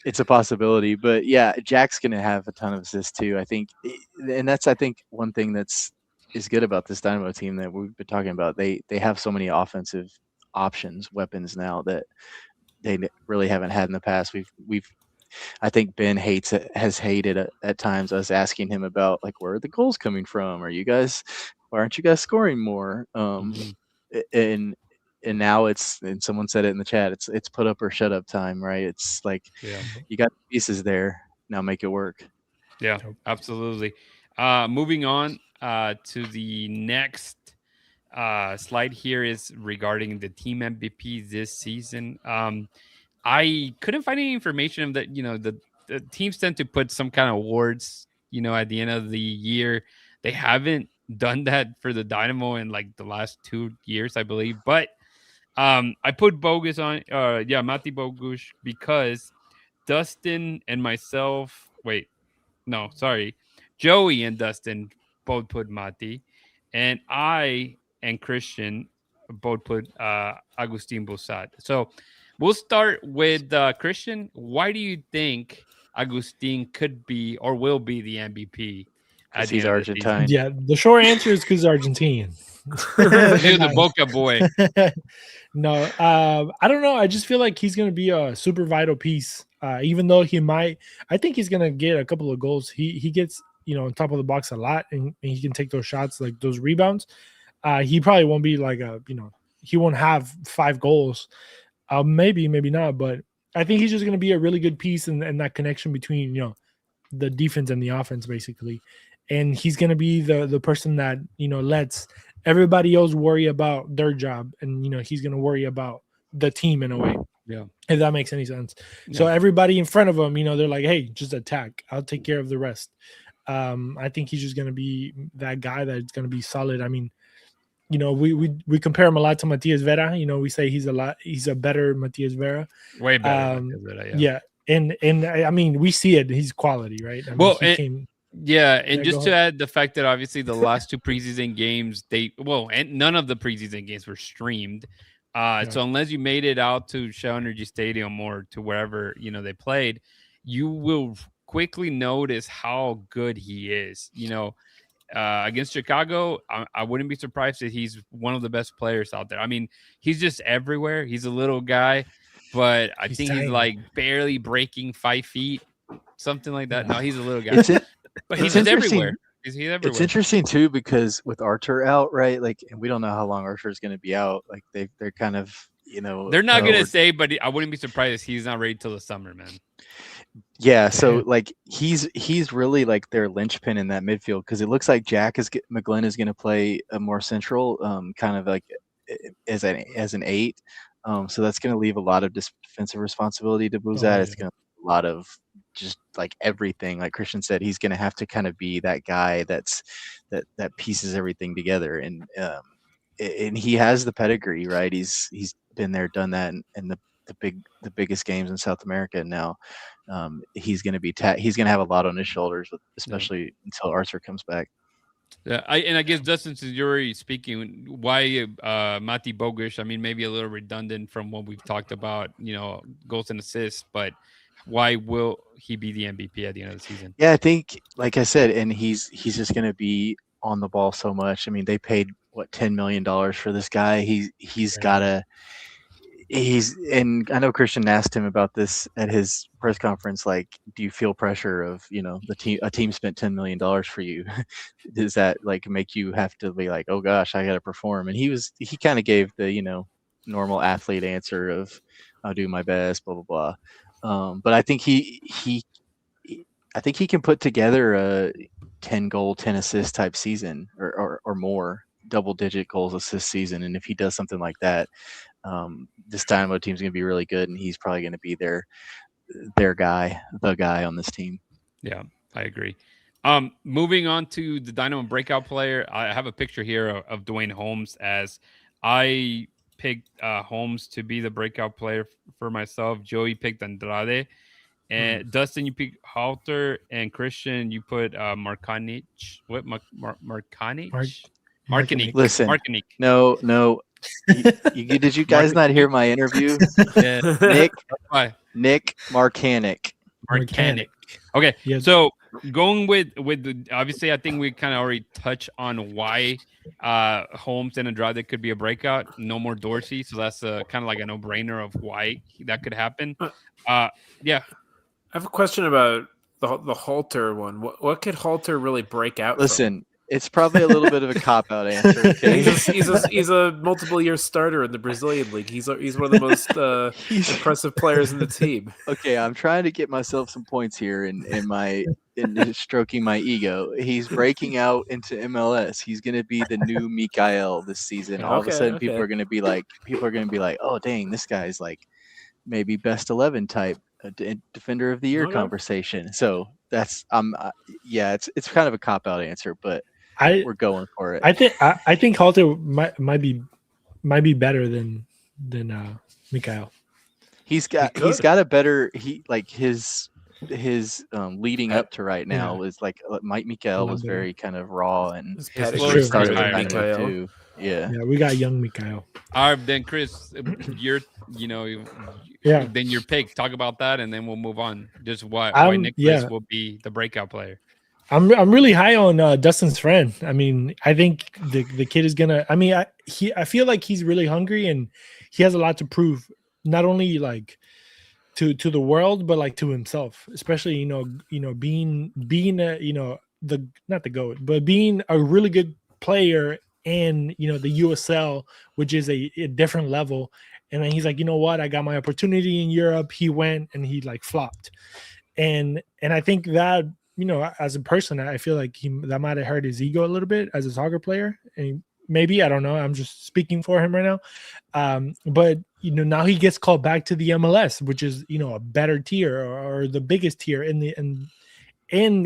It's a possibility, but yeah, Jack's gonna have a ton of assists too, I think. And that's, I think, one thing is good about this Dynamo team that we've been talking about. They have so many offensive options, weapons now that they really haven't had in the past. I think Ben has hated at times us asking him about, like, where are the goals coming from? Why aren't you guys scoring more? And now and someone said it in the chat, it's put up or shut up time, right? It's like, you got the pieces there, now make it work. Yeah, absolutely. Moving on to the next slide here is regarding the team MVP this season. I couldn't find any information that, the teams tend to put some kind of awards, at the end of the year. They haven't done that for the Dynamo in like the last 2 years, I believe. But I put Bogus on, Mati Bogus, because Dustin and myself, Joey and Dustin both put Mati, and I and Christian both put Agustin Bussat. So we'll start with Christian. Why do you think Agustin could be or will be the MVP? Because he's Argentine. Yeah, the short answer is because he's Argentinian. He's the Boca boy. No, I don't know. I just feel like he's going to be a super vital piece. Even though I think he's going to get a couple of goals. He gets, on top of the box a lot, and he can take those shots, like those rebounds. He probably won't be like he won't have 5 goals. Maybe not, but I think he's just going to be a really good piece in that connection between, the defense and the offense, basically. And he's going to be the person that, lets everybody else worry about their job. And, he's going to worry about the team in a way. Yeah. If that makes any sense. Yeah. So everybody in front of him, they're like, hey, just attack. I'll take care of the rest. I think he's just going to be that guy that's going to be solid. I mean, we compare him a lot to Matias Vera. We say he's a better Matias Vera. Way better. Matias Vera, yeah. And I mean, we see it. He's quality, right? I mean, just to add the fact that obviously the last 2 preseason games, and none of the preseason games were streamed. So unless you made it out to Shell Energy Stadium or to wherever they played, you will quickly notice how good he is. Against Chicago, I wouldn't be surprised that he's one of the best players out there. I mean, he's just everywhere. He's a little guy, but I think he's like barely breaking 5 feet, something like that. No, he's a little guy, but he's just everywhere. He's everywhere. It's interesting too, because with Archer out, right? Like, and we don't know how long Archer is going to be out. Like, they're kind of, they're not going to say, but I wouldn't be surprised if he's not ready till the summer, man. Yeah, so like he's really like their linchpin in that midfield, because it looks like McGlynn is going to play a more central, kind of like as an 8. So that's going to leave a lot of defensive responsibility to Bussat. It's going to be a lot of just like everything. Like Christian said, he's going to have to kind of be that guy that pieces everything together, and he has the pedigree, right? He's been there, done that, and the biggest games in South America. And now he's going to be he's going to have a lot on his shoulders, especially until Arthur comes back. Yeah, I guess Dustin, since you're already speaking, why Mati Bogus? I mean, maybe a little redundant from what we've talked about, goals and assists, but why will he be the MVP at the end of the season? Yeah, I think, like I said, and he's just going to be on the ball so much. I mean, they paid $10 million for this guy. He's got to. And I know Christian asked him about this at his press conference. Like, do you feel pressure of, a team spent $10 million for you? Does that like make you have to be like, oh gosh, I got to perform? And he kind of gave the, normal athlete answer of, I'll do my best, blah, blah, blah. But I think he can put together a 10 goal, 10 assist type season or more, double-digit goals, assist season. And if he does something like that, this Dynamo team is going to be really good, and he's probably going to be their guy, the guy on this team. Yeah, I agree. Moving on to the Dynamo breakout player, I have a picture here of Dwayne Holmes, as I picked Holmes to be the breakout player for myself. Joey picked Andrade, and Dustin, you picked Halter, and Christian, you put Markanic. What Markanic? Markanic. Listen, Markanic. no. Did you guys not hear my interview? Yeah. Nick Markanic. Okay, Yes. so going with the, obviously, I think we kind of already touched on why Holmes and Andrade could be a breakout. No more Dorsey, so that's kind of like a no-brainer of why that could happen. Yeah. I have a question about the Halter one. What could Halter really break out? Listen, it's probably a little bit of a cop-out answer. Okay? He's a multiple-year starter in the Brazilian league. He's one of the most impressive players in the team. Okay, I'm trying to get myself some points here in stroking my ego. He's breaking out into MLS. He's going to be the new Mikael this season. All of a sudden, people are going to be like, oh, dang, this guy's like maybe best 11 type. Defender of the year conversation. So that's it's kind of a cop out answer, but we're going for it. I think Halter might be better than Mikael. He's got a better his leading up to right now is like Mike Mikael was very kind of raw and his started Mikael too. Yeah, we got young Mikael. All right, then Chris, then your pick. Talk about that, and then we'll move on. Just why Nicholas will be the breakout player. I'm really high on Dustin's friend. I mean, I think the kid is gonna. I mean, I feel like he's really hungry and he has a lot to prove, not only like to the world, but like to himself. Especially being not the GOAT, but being a really good player in the USL, which is a different level. And then he's like, you know what? I got my opportunity in Europe. He went and he like flopped. And I think that, as a person, I feel like that might have hurt his ego a little bit as a soccer player. And maybe, I don't know. I'm just speaking for him right now. But, now he gets called back to the MLS, which is, a better tier or the biggest tier in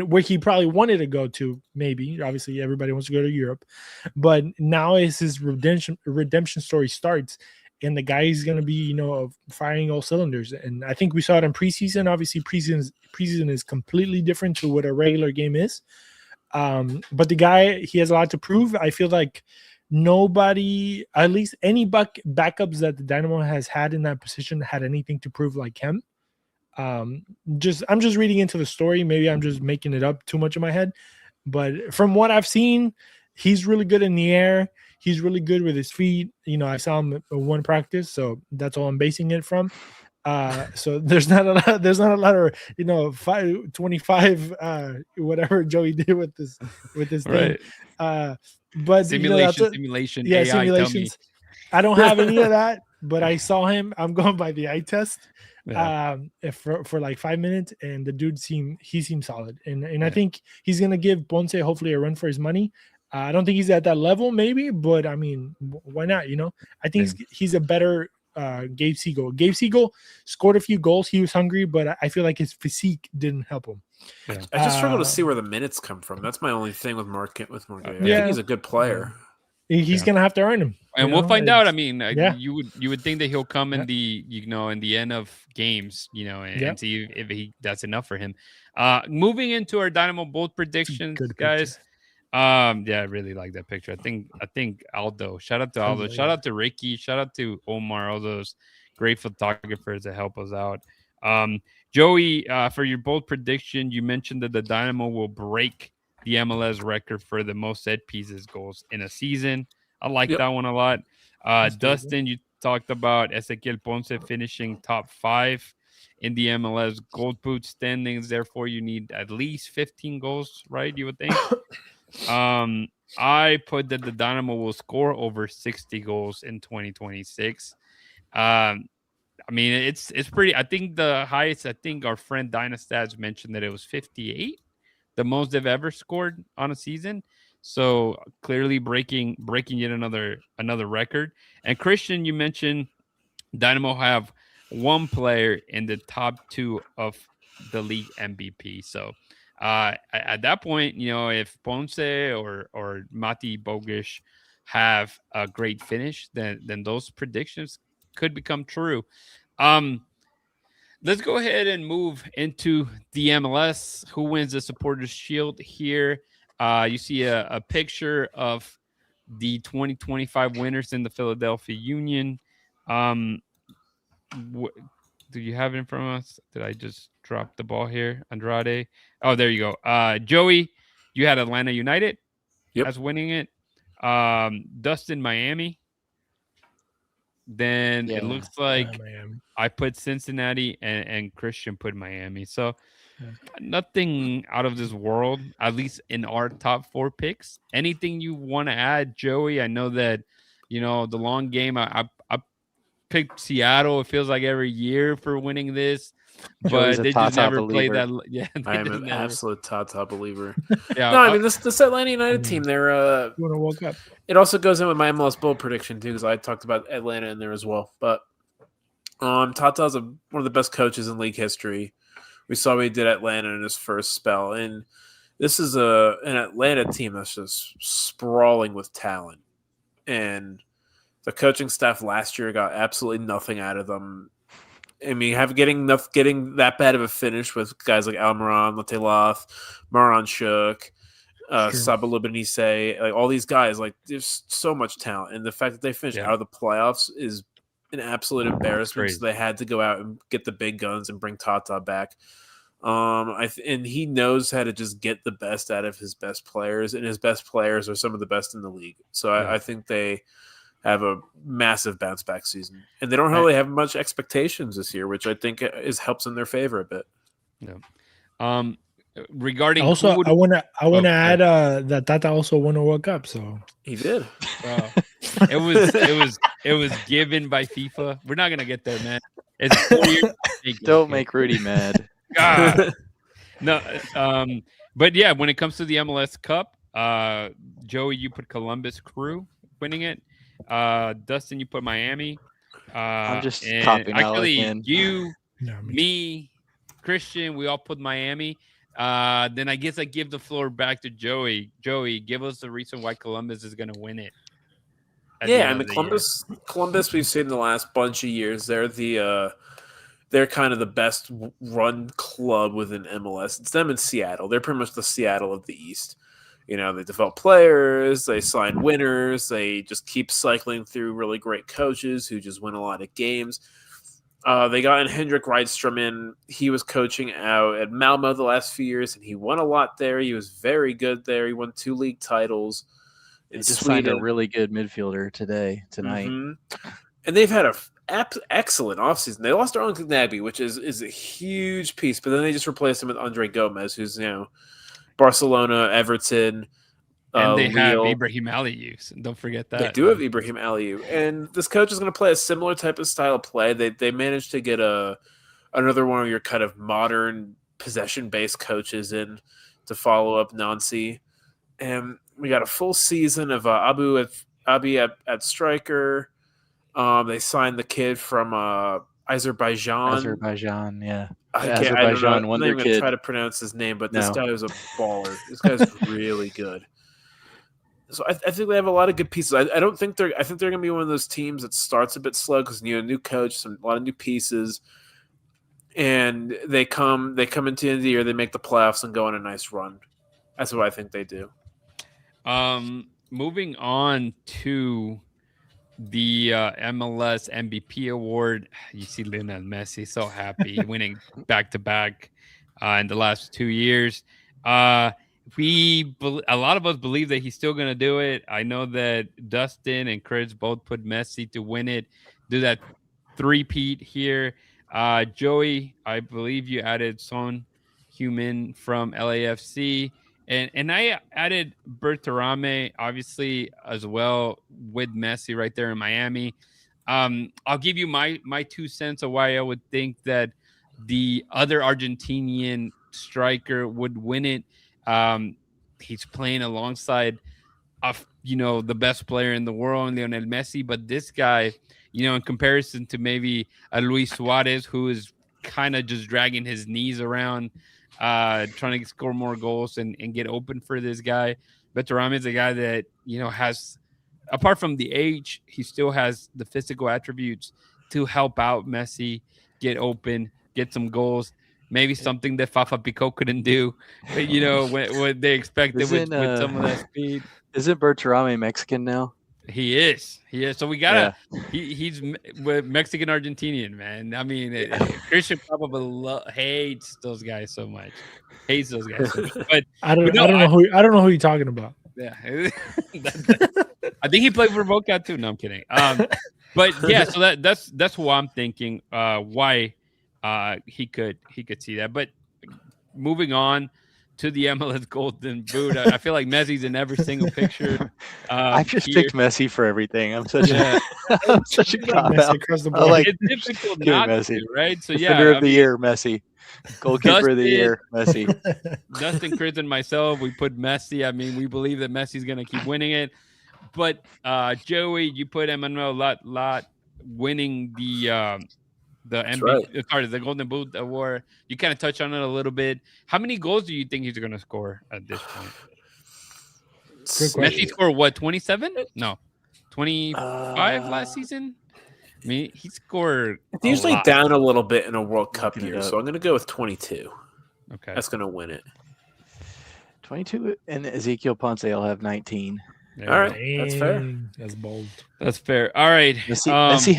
where he probably wanted to go to. Maybe, obviously, everybody wants to go to Europe. But now as his redemption story starts, and the guy is going to be, firing all cylinders. And I think we saw it in preseason. Obviously, preseason is completely different to what a regular game is. But the guy, he has a lot to prove. I feel like nobody, at least any backups that the Dynamo has had in that position, had anything to prove like him. I'm just reading into the story. Maybe I'm just making it up too much in my head. But from what I've seen, he's really good in the air. He's really good with his feet. I saw him in one practice, so that's all I'm basing it from. So there's not a lot of 25 whatever Joey did with this thing. But simulation, AI, simulations. I don't have any of that, but I saw him. I'm going by the eye test. For like 5 minutes, and the dude seemed solid, and I think he's gonna give Ponce hopefully a run for his money. I don't think he's at that level, maybe, but I mean, why not? I think he's a better Gabe Segal. Gabe Segal scored a few goals. He was hungry, but I feel like his physique didn't help him. I just struggle to see where the minutes come from. That's my only thing with Mark. I think he's a good player. He's gonna have to earn him, and we'll find out. I mean, you would think that he'll come in the in the end of games, and see if that's enough for him. Moving into our Dynamo bold predictions, guys. I really like that picture. I think Aldo. Shout out to Aldo. Shout out to Ricky. Shout out to Omar. All those great photographers that help us out. Joey, for your bold prediction, you mentioned that the Dynamo will break the MLS record for the most set pieces goals in a season. I like that one a lot. Dustin, you talked about Ezequiel Ponce finishing top 5 in the MLS gold boot standings. Therefore, you need at least 15 goals, right? You would think. I put that the Dynamo will score over 60 goals in 2026. I mean, it's pretty. I think the highest. I think our friend Dynastats mentioned that it was 58, the most they've ever scored on a season. So clearly breaking yet another record. And Christian, you mentioned Dynamo have one player in the top 2 of the league MVP. So At that point, if Ponce or Mati Bogish have a great finish, then those predictions could become true. Let's go ahead and move into the MLS. Who wins the Supporters Shield here? You see a picture of the 2025 winners in the Philadelphia Union. Do you have it in front of us? Did I just drop the ball here? Andrade. Oh, there you go. Joey, you had Atlanta United as winning it. Dustin, Miami. Then it looks like I put Cincinnati and Christian put Miami. So nothing out of this world, at least in our top 4 picks. Anything you want to add, Joey? I know that, the long game, I picked Seattle. It feels like every year for winning this. But they just never played that. Yeah, I am an absolute Tata believer. Yeah, no, I mean this Atlanta United team. They're want to woke up. It also goes in with my MLS Bowl prediction too, because I talked about Atlanta in there as well. But Tata's one of the best coaches in league history. We saw what he did at Atlanta in his first spell, and this is an Atlanta team that's just sprawling with talent. And the coaching staff last year got absolutely nothing out of them. I mean, getting that bad of a finish with guys like Almiron, Latelaf, Maran Shook, Sabalo Benisse, like all these guys, like there's so much talent, and the fact that they finished out of the playoffs is an absolute embarrassment. So they had to go out and get the big guns and bring Tata back. And he knows how to just get the best out of his best players, and his best players are some of the best in the league. So I think they have a massive bounce back season, and they don't really have much expectations this year, which I think helps in their favor a bit. Yeah. Regarding also, I want to add that Tata also won a World Cup, so he did. It was given by FIFA. We're not gonna get there, man. It's 4 years. Don't make Rudy mad. God. No. But yeah, when it comes to the MLS Cup, Joey, you put Columbus Crew winning it. Dustin, you put Miami. I'm just copying out again. Me, Christian, we all put Miami. Then I guess I give the floor back to Joey. Joey, give us the reason why Columbus is going to win it. Yeah, I mean Columbus we've seen the last bunch of years. They're kind of the best run club within MLS. It's them in Seattle. They're pretty much the Seattle of the East. They develop players, they sign winners, they just keep cycling through really great coaches who just win a lot of games. They got in Hendrik Rydstrom in. He was coaching out at Malmo the last few years, and he won a lot there. He was very good there. He won 2 league titles. They just signed a really good midfielder tonight. Mm-hmm. And they've had an excellent offseason. They lost Arlington Nagbe, which is a huge piece, but then they just replaced him with Andre Gomez, who's, Barcelona, Everton, and they have Ibrahim Aliou. Don't forget that. They do have Ibrahim Aliou, and this coach is going to play a similar type of style of play. They managed to get another one of your kind of modern possession-based coaches in to follow up Nancy, and we got a full season of Abi at striker. They signed the kid from Azerbaijan, yeah. Azerbaijan won their kid. I'm not even try to pronounce his name, but this guy is a baller. This guy's really good. So I think they have a lot of good pieces. I think they're going to be one of those teams that starts a bit slow because a new coach, a lot of new pieces, and they come into the end of the year, they make the playoffs and go on a nice run. That's what I think they do. Moving on to the MLS MVP award. You see Lionel Messi so happy winning back-to-back in the last 2 years. A lot of us believe that he's still going to do it. I know that Dustin and Chris both put Messi to win it, do that three-peat here. Joey, I believe you added Son Heung-min from LAFC. And I added Berterame, obviously, as well, with Messi right there in Miami. I'll give you my 2 cents of why I would think that the other Argentinian striker would win it. He's playing alongside the best player in the world, Lionel Messi. But this guy, in comparison to maybe a Luis Suarez, who is kind of just dragging his knees around, trying to score more goals and get open for this guy. Veterame is a guy that, has, apart from the age, he still has the physical attributes to help out Messi, get open, get some goals. Maybe something that Fafa Pico couldn't do, but what they expected with some of that speed. Isn't Berterame Mexican now? He is. So we gotta. Yeah. He's Mexican Argentinian, man. I mean, Christian probably hates those guys so much. But I don't know who you're talking about. Yeah, I think he played for Boca too. No, I'm kidding. But yeah, so that's who I'm thinking. Why he could see that. But moving on to the MLS Golden Boot, I feel like Messi's in every single picture. I just picked Messi for everything. I'm such a cop out. Across the board. Like, it's difficult not Messi. to, right? So Defender of the year, Messi. Goalkeeper of the year, Messi. Dustin, Chris, and myself, we put Messi. I mean, we believe that Messi's going to keep winning it. But Joey, you put Emmanuel Lot winning the MVP, the Golden Boot Award. You kind of touched on it a little bit. How many goals do you think he's going to score at this point? Messi scored what? 27? No, 25 last season. I mean, he scored. It's usually down a little bit in a World Cup year, so I'm going to go with 22. Okay, that's going to win it. 22, and Ezekiel Ponce will have 19. All right, that's fair. That's bold. That's fair. All right, Messi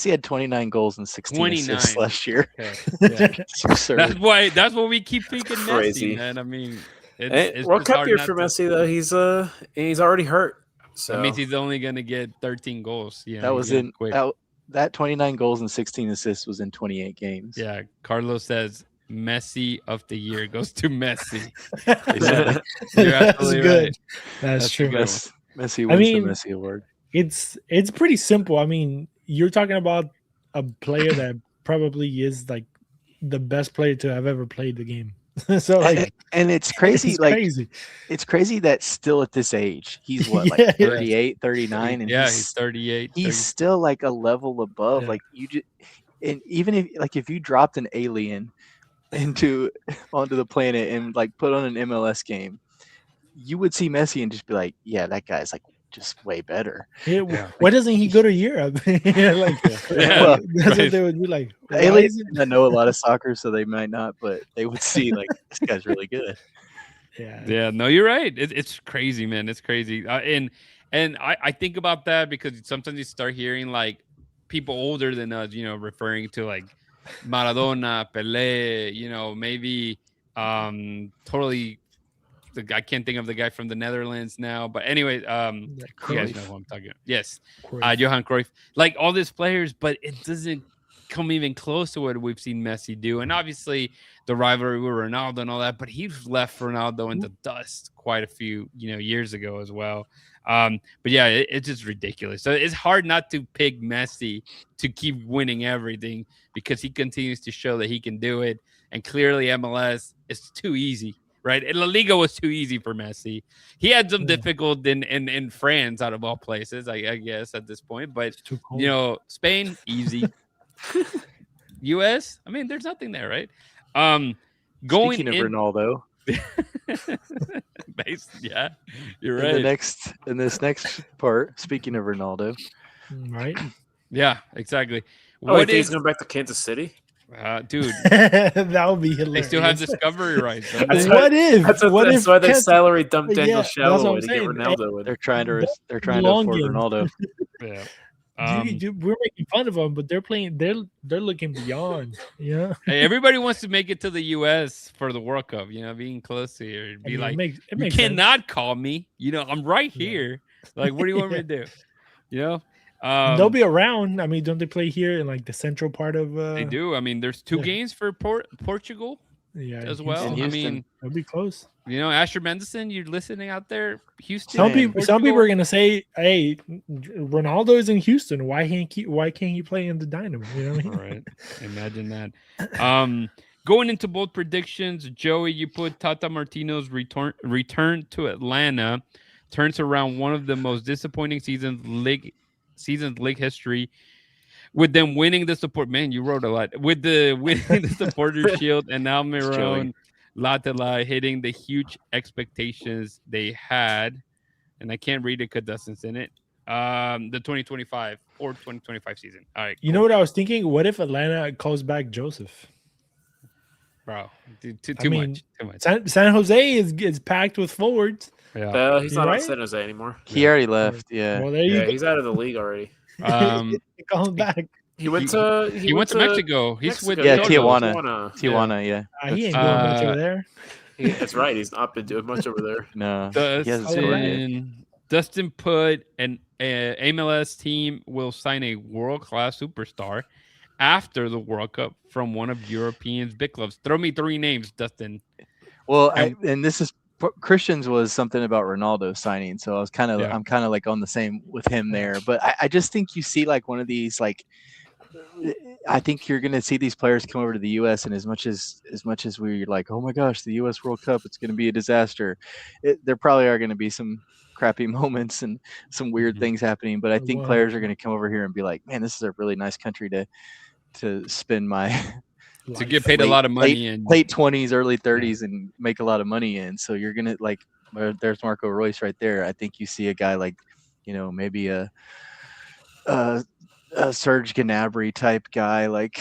had 29 goals and 16 assists last year. Okay. Yeah. That's what we keep thinking. Crazy, Messi, man. I mean, it's World Cup year for Messi though. He's already hurt. So that means he's only gonna get 13 goals. Yeah, that was that 29 goals and 16 assists was in 28 games. Yeah, Carlos says Messi of the year goes to Messi. You're absolutely right. That's true. Messi wins the Messi award. It's pretty simple. I mean, you're talking about a player that probably is like the best player to have ever played the game. So and it's crazy. It's crazy that still at this age, he's what, like 38, 39, and he's 38. He's still like a level above. Yeah. Like you just, and even if you dropped an alien onto the planet and like put on an MLS game, you would see Messi and just be like, yeah, that guy's like just way better. Why doesn't he go to Europe? That's what they would be like. Aliens that know a lot of soccer, so they might not, but they would see like this guy's really good. Yeah. No, you're right. It's crazy, man. It's crazy. And I think about that because sometimes you start hearing like people older than us, referring to like Maradona, Pelé, maybe totally. I can't think of the guy from the Netherlands now, but anyway, you guys know who I'm talking about. Yes, Johan Cruyff, like all these players, but it doesn't come even close to what we've seen Messi do. And obviously, the rivalry with Ronaldo and all that, but he's left Ronaldo in the dust quite a few years ago as well. But yeah, it's just ridiculous. So it's hard not to pick Messi to keep winning everything because he continues to show that he can do it. And clearly, MLS is too easy. Right, and La Liga was too easy for Messi. He had some difficulty in France, out of all places, I guess at this point. But Spain, easy. U.S., I mean, there's nothing there, right? Speaking of Ronaldo, yeah, you're right. In this next part, speaking of Ronaldo, right? Yeah, exactly. He's going back to Kansas City? Dude, that would be hilarious. They still have discovery rights. That's why they salary dumped Daniel Shallow to get Ronaldo. They're trying to afford Ronaldo. Yeah, we're making fun of them, but they're playing. They're looking beyond. Yeah. Hey, everybody wants to make it to the U.S. for the World Cup. Being close here, you cannot call me. I'm right here. Like, what do you want me to do? They'll be around. I mean, don't they play here in like the central part of? They do. I mean, there's two games for Portugal. As well. I mean, it'll be close. Asher Mendelssohn, you're listening out there, Houston. Some people are gonna say, "Hey, Ronaldo is in Houston. Why can't he play in the Dynamo?" You know what I mean? All right, imagine that. Going into both predictions, Joey, you put Tata Martino's return to Atlanta turns around one of the most disappointing seasons league history, with them winning the support. Man, you wrote a lot. With the winning the supporter shield and Almiron hitting the huge expectations they had. And I can't read it because Dustin's in it. The 2025 or 2025 season. All right. You know what I was thinking? What if Atlanta calls back Joseph? Bro, too much. San Jose is packed with forwards. Yeah. He's not right? on San Jose anymore. He already left. Yeah. Well, there you go. He's out of the league already. Call him back. He went to Mexico. He's with Tijuana. Yeah. He ain't doing much over there. That's right. He's not been doing much over there. No. Dustin put an MLS team will sign a world-class superstar after the World Cup from one of Europeans' big clubs. Throw me 3 names, Dustin. Well, and this is Christian's was something about Ronaldo signing, so I'm kind of like on the same with him there. But I just think you see like one of these like. I think you're going to see these players come over to the U.S. and as much as we're like, oh my gosh, the U.S. World Cup, it's going to be a disaster. There probably are going to be some crappy moments and some weird things happening, but I think players are going to come over here and be like, man, this is a really nice country to spend my to get paid a lot of money in late 20s, early 30s and make a lot of money in. So you're going to like, there's Marco Royce right there. I think you see a guy like, maybe a Serge Gnabry type guy, like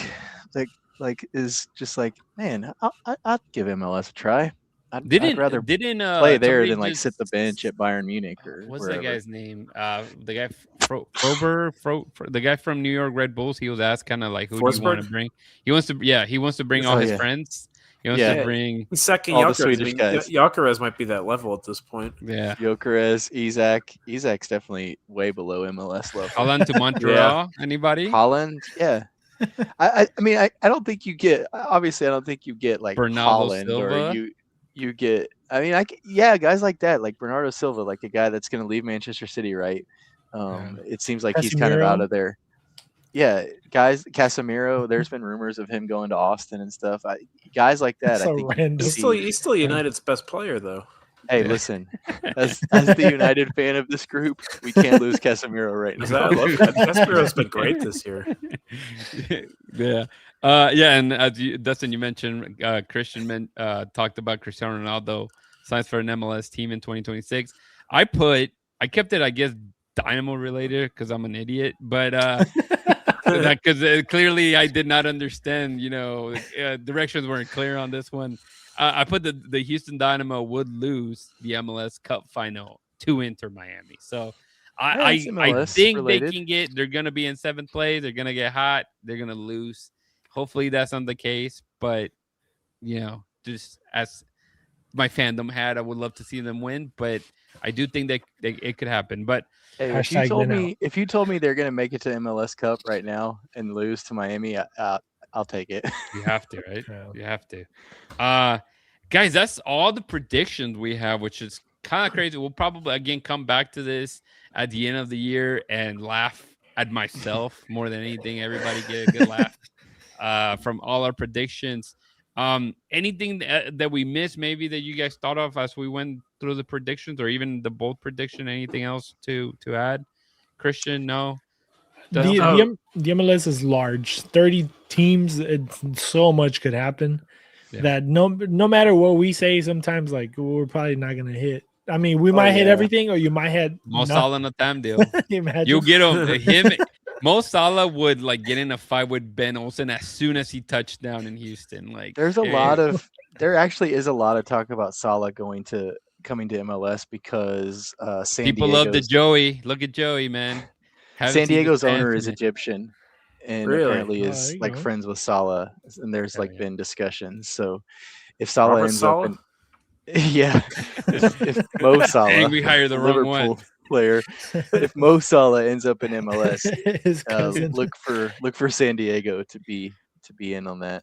is just like, man, I'd give MLS a try. I'd rather play there than like sit the bench at Bayern Munich or what's wherever. that guy's name? The guy the guy from New York Red Bulls. He was asked kind of like, who do you want to bring? He wants to bring all his friends. He wants to bring second all the Swedish guys. Gyökeres might be that level at this point. Yeah, Gyökeres, Isak's definitely way below MLS level. Holland to Montreal. Anybody? Holland, yeah. I mean, I don't think you get. Obviously, I don't think you get like Bernardo Holland Silva. or you get. I mean, guys like that, like Bernardo Silva, like a guy that's going to leave Manchester City, right? It seems like he's kind of out of there. Yeah, guys, Casemiro. There's been rumors of him going to Austin and stuff. Guys like that. So I think he's still United's best player, though. Hey, listen, as the United fan of this group, we can't lose Casemiro right now. Casemiro's been great this year. Yeah. And Dustin, you mentioned Christian talked about Cristiano Ronaldo signs for an MLS team in 2026. I kept it, I guess, Dynamo related because I'm an idiot, but because clearly I did not understand, directions weren't clear on this one. I put the Houston Dynamo would lose the MLS Cup final to Inter Miami. So I think related. They can get, they're going to be in 7th place. They're going to get hot. They're going to lose. Hopefully that's not the case. But, just as my fandom had, I would love to see them win. But I do think that it could happen. But hey, if you told me they're going to make it to MLS Cup right now and lose to Miami, I'll take it. You have to, right? Yeah. You have to. Guys, that's all the predictions we have, which is kind of crazy. We'll probably, again, come back to this at the end of the year and laugh at myself more than anything. Everybody get a good laugh from all our predictions. Anything that we missed, maybe that you guys thought of as we went through the predictions, or even the bold prediction? Anything else to add? Christian, no? The MLS is large, 30 teams. So much could happen that no matter what we say, sometimes like we're probably not gonna hit. I mean, we might hit everything, or you might hit Mo Salah in a time deal. You'll get him. Mo Salah would like get in a fight with Ben Olsen as soon as he touched down in Houston. Like, there actually is a lot of talk about Salah coming to MLS because people love the Joey. Look at Joey, man. San Diego's owner is Egyptian and apparently is like friends with Salah, and there's been discussions. So if Salah ends up if Mo Salah, dang, we hired the wrong one player. If Mo Salah ends up in MLS, look for San Diego to be in on that.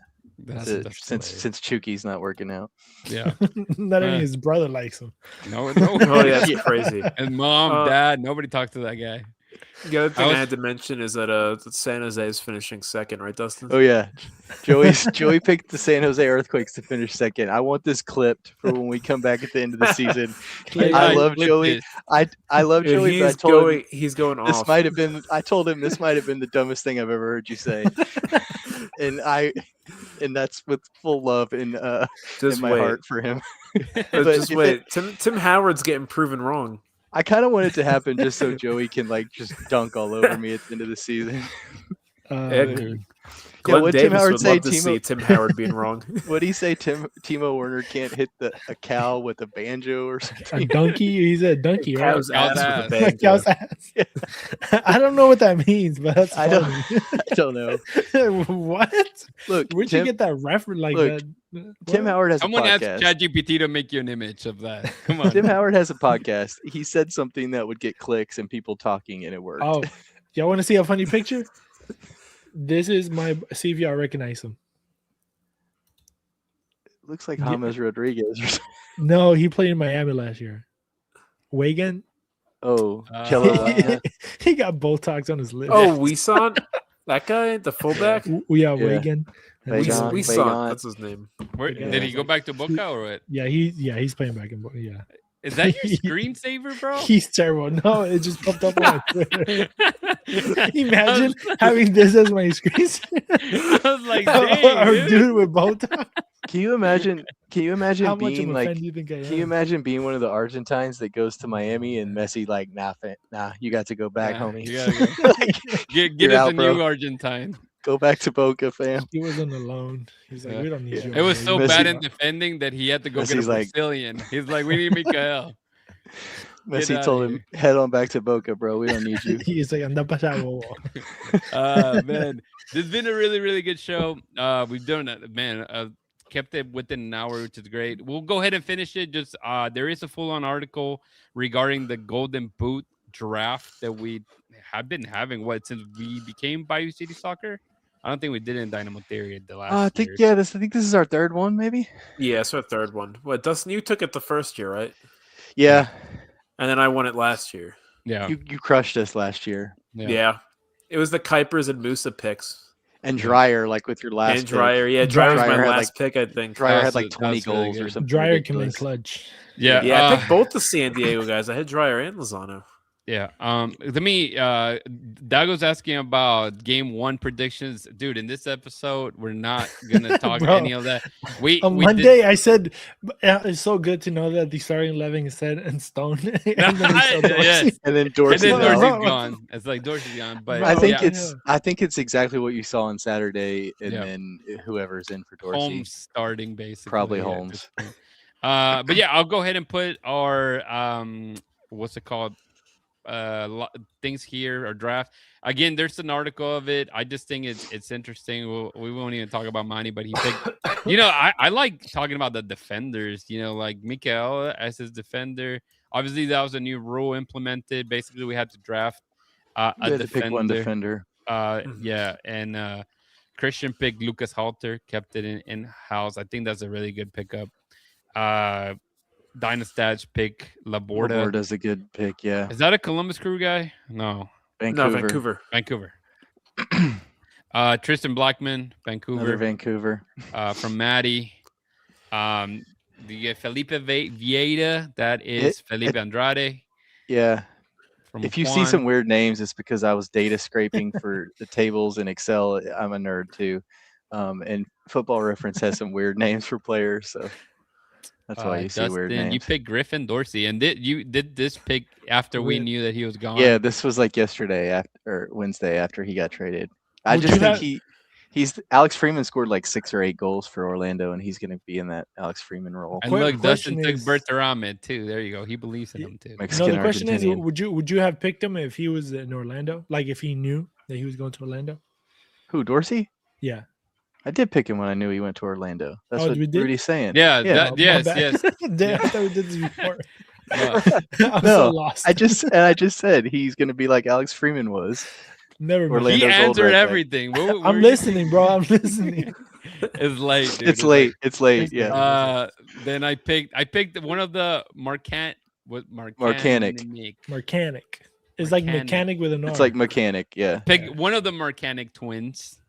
Since Chuky's not working out. Yeah. Not even his brother likes him. No. Oh, yeah, that's crazy. And mom, dad, nobody talked to that guy. The other thing I had to mention is that San Jose is finishing 2nd, right, Dustin? Oh yeah, Joey picked the San Jose Earthquakes to finish 2nd. I want this clipped for when we come back at the end of the season. I love Joey. I love Joey. But I told him he's going off. I told him this might have been the dumbest thing I've ever heard you say. and that's with full love in my heart for him. But just wait. Tim Howard's getting proven wrong. I kind of want it to happen just so Joey can like just dunk all over me at the end of the season. Glenn what Davis Tim Howard would say? love to see Tim Howard being wrong. What do you say? Timo Werner can't hit a cow with a banjo or something? A donkey? He's a donkey, right? Cow's ass with a banjo. Cow's ass. Yeah. I don't know what that means, but that's I don't know. What? Look, where'd you get that reference like that? Tim Howard has Someone a asked podcast. ChatGPT to make you an image of that. Come on. Tim Howard has a podcast. He said something that would get clicks and people talking, and it worked. Oh, y'all want to see a funny picture? This is see if y'all recognize him. It looks like James Rodriguez or something. No, he played in Miami last year. Wagan. Oh, Kelly. He got Botox on his lips. Oh, Weeson? That guy? The fullback? Yeah, Wagan. Weeson. That's his name. Did he go back to Boca or what? Yeah, he's playing back in Boca. Yeah. Is that your screensaver, bro? He's terrible. No, it just popped up on my Twitter. Imagine having this as my screen. I was like, dang, or dude with Botox. Can you imagine How much of being a like? fan do you think I am? Can you imagine being one of the Argentines that goes to Miami and Messi like, nah, you got to go back, homie. You gotta go. Get us out, a bro. new Argentine. Go back to Boca, fam. He wasn't alone. He's like, we don't need you. It was so man." bad in defending that he had to go get a Messi's like- Brazilian. He's like, we need Mikael. Messi outta told him, head on back to Boca, bro. We don't need you. He's like, anda pa siya, Man, this has been a really, really good show. We've done it, man. Kept it within an hour, which is great. We'll go ahead and finish it. Just there is a full-on article regarding the Golden Boot draft that we have been having since we became Bayou City Soccer. I don't think we did it in Dynamo Theory the last. I think this is our third one, maybe. Yeah, it's our third one. What, Dustin, you took it the first year, right? Yeah, And then I won it last year. Yeah. you crushed us last year. Yeah. It was the Kuipers and Musa picks. And Dreyer, like with your last. And Dreyer. Yeah, Dreyer Dreyer was my had, last pick, I think. Dreyer had That's like 20 really goals or good. something. Dreyer came in ridiculous. clutch. Yeah. Yeah, I picked both the San Diego guys. I had Dreyer and Lozano. Yeah. Let me Dago's asking about game 1 predictions. Dude, in this episode, we're not gonna talk Bro, any of that. On Monday, I said it's so good to know that the starting 11 is set in stone. And then we saw Dorsey. Yes. And then And Dorsey. then Dorsey's Dorsey's gone. It's like Dorsey's gone. But I think yeah, I think it's exactly what you saw on Saturday, and Yeah. then whoever's in for Dorsey. Holmes starting basically. Probably at Holmes. this point. But yeah, I'll go ahead and put our what's it called? Things here or draft. Again, there's an article of it. I just think it's interesting. We won't even talk about Manny, but he picked. I like talking about the defenders. Like Mikael as his defender. Obviously, that was a new rule implemented. Basically, we had to draft a You had to defender. pick one defender. Yeah, and Christian picked Lucas Halter, kept it in house. I think that's a really good pickup. Dynastats pick Laborda. Laborda's a good pick, yeah. Is that a Columbus Crew guy? No, Vancouver. Tristan Blackman, Vancouver. Another Vancouver. From Maddie. The Felipe Vieira, that is Felipe Andrade. Yeah. From If you see Juan. some weird names, it's because I was data scraping for the tables in Excel. I'm a nerd too. And Football Reference has some weird names for players, so that's why you see weird Dustin, names. you picked Griffin Dorsey, and you did this pick after we knew that he was gone. Yeah, this was like yesterday or Wednesday after he got traded. I Would just you think he's Alex Freeman scored like 6 or 8 goals for Orlando, and he's going to be in that Alex Freeman role. And Quick look, Dustin question took is- Bertarame too. There you go. He believes in him too. No, Mexican the question is, Argentinian. would you have picked him if he was in Orlando? Like if he knew that he was going to Orlando? Who, Dorsey? Yeah. I did pick him when I knew he went to Orlando. That's Oh, what we did? Rudy's saying. Yeah, Yeah. My yes, bad. yes. Damn, I thought we did this before. Uh, I'm so No, lost. I just said he's going to be like Alex Freeman was. Never mind. Orlando- he Orlando's old answered right back. everything. What I'm were listening, bro. I'm listening. It's late. Dude. It's late. It's late. Yeah. Then I picked one of the Marcanic. Mechanic. It's like Mechanic. mechanic with an R. It's like mechanic. Yeah. Pick one of the Marcanic twins,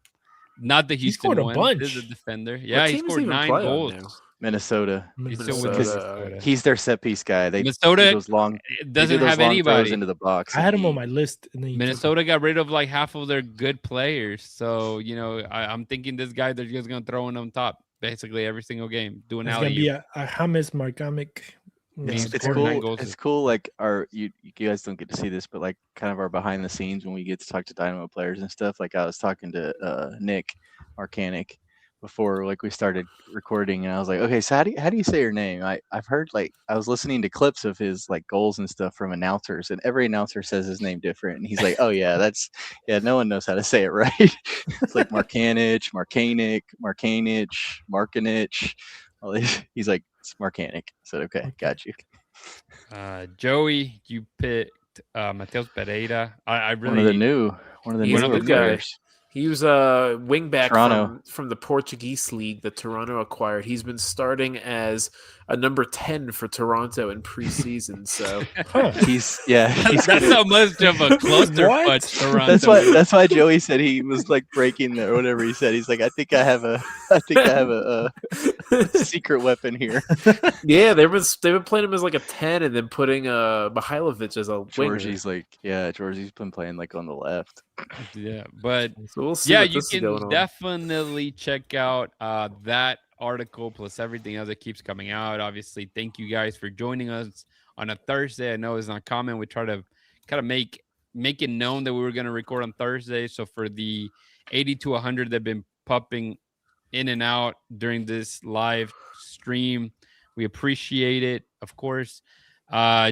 not the Houston scored a one. bunch. This is a defender. Yeah, he team is scored even 9 playing goals. now? Minnesota. He's still with Minnesota. He's their set piece guy. Minnesota those long, doesn't have anybody into the box. I had him on my list. Minnesota got rid of like half of their good players. So, I'm thinking this guy, they're just going to throw him on top basically every single game. Doing it's going to be a James Markamic. It's cool. It's cool. Like you guys don't get to see this, but like kind of our behind the scenes when we get to talk to Dynamo players and stuff. Like I was talking to Nick Marcanic before like we started recording, and I was like, okay, so how do you say your name? I've heard, like, I was listening to clips of his like goals and stuff from announcers, and every announcer says his name different, and he's like, oh yeah, no one knows how to say it right. It's like Marcanic. He's like, it's Marcanic. I said, okay, got you. Joey, you picked Mateus Pereira. I really one of the new guys. He was a wingback from the Portuguese league that Toronto acquired. He's been starting as a number 10 for Toronto in preseason. So that's so much of a clusterfuck. Toronto. That's why Joey said he was like breaking or whatever he said. He's like, I think I have a secret weapon here. Yeah, they've been playing him as like a 10 and then putting Mihailovic as a winger. Georgie's been playing like on the left. Yeah, but so we'll see. You can definitely check out that article plus everything else that keeps coming out. Obviously, thank you guys for joining us on a Thursday. I know it's not common. We try to kind of make it known that we were going to record on Thursday. So for the 80 to 100 that have been popping in and out during this live stream, we appreciate it, of course.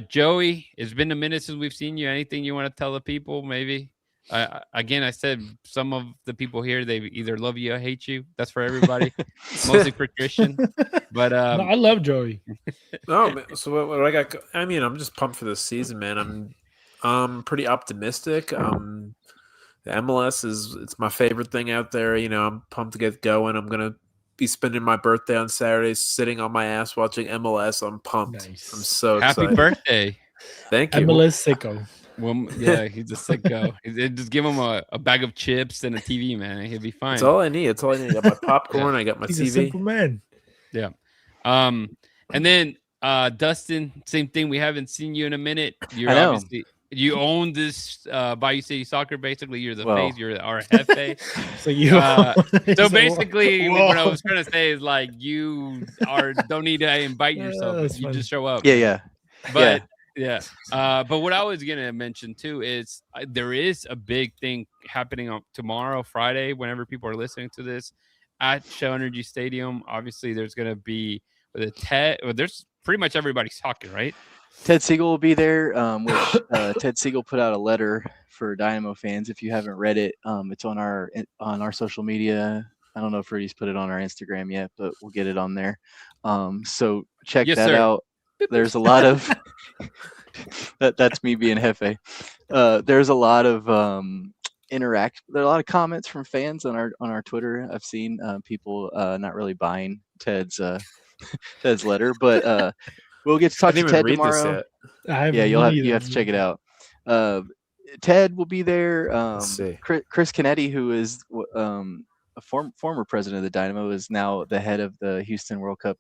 Joey, it's been a minute since we've seen you. Anything you want to tell the people, maybe? Again, I said some of the people here, they either love you or hate you. That's for everybody, mostly for Christian. But no, I love Joey. So what I got? I mean, I'm just pumped for this season, man. I'm pretty optimistic. The MLS it's my favorite thing out there. I'm pumped to get going. I'm gonna be spending my birthday on Saturday, sitting on my ass watching MLS. I'm pumped. Nice. I'm so excited. Happy birthday! Thank you. MLS sicko. Well, yeah, he's a sicko. Just give him a bag of chips and a TV, man. He'll be fine. That's all I need. I got my popcorn. I got my he's TV. A simple man. Yeah. And then Dustin, same thing. We haven't seen you in a minute. You own this Bayou City Soccer. Basically, you're the face. You're our jefe. So you. So basically, what I was trying to say is like you don't need to invite yourself. You just show up. Yeah. But. Yeah. But what I was going to mention too is there is a big thing happening on tomorrow, Friday, whenever people are listening to this at Shell Energy Stadium. Obviously, there's going to be there's pretty much everybody's talking, right? Ted Siegel will be there, which Ted Siegel put out a letter for Dynamo fans. If you haven't read it, it's on our social media. I don't know if Rudy's put it on our Instagram yet, but we'll get it on there. So check that out. There's a lot of that's me being jefe. There's a lot of there are a lot of comments from fans on our Twitter. I've seen people not really buying Ted's letter, but we'll get to talk to Ted tomorrow. You have to check it out. Ted will be there. Chris Canetti, who is a former president of the Dynamo, is now the head of the Houston World Cup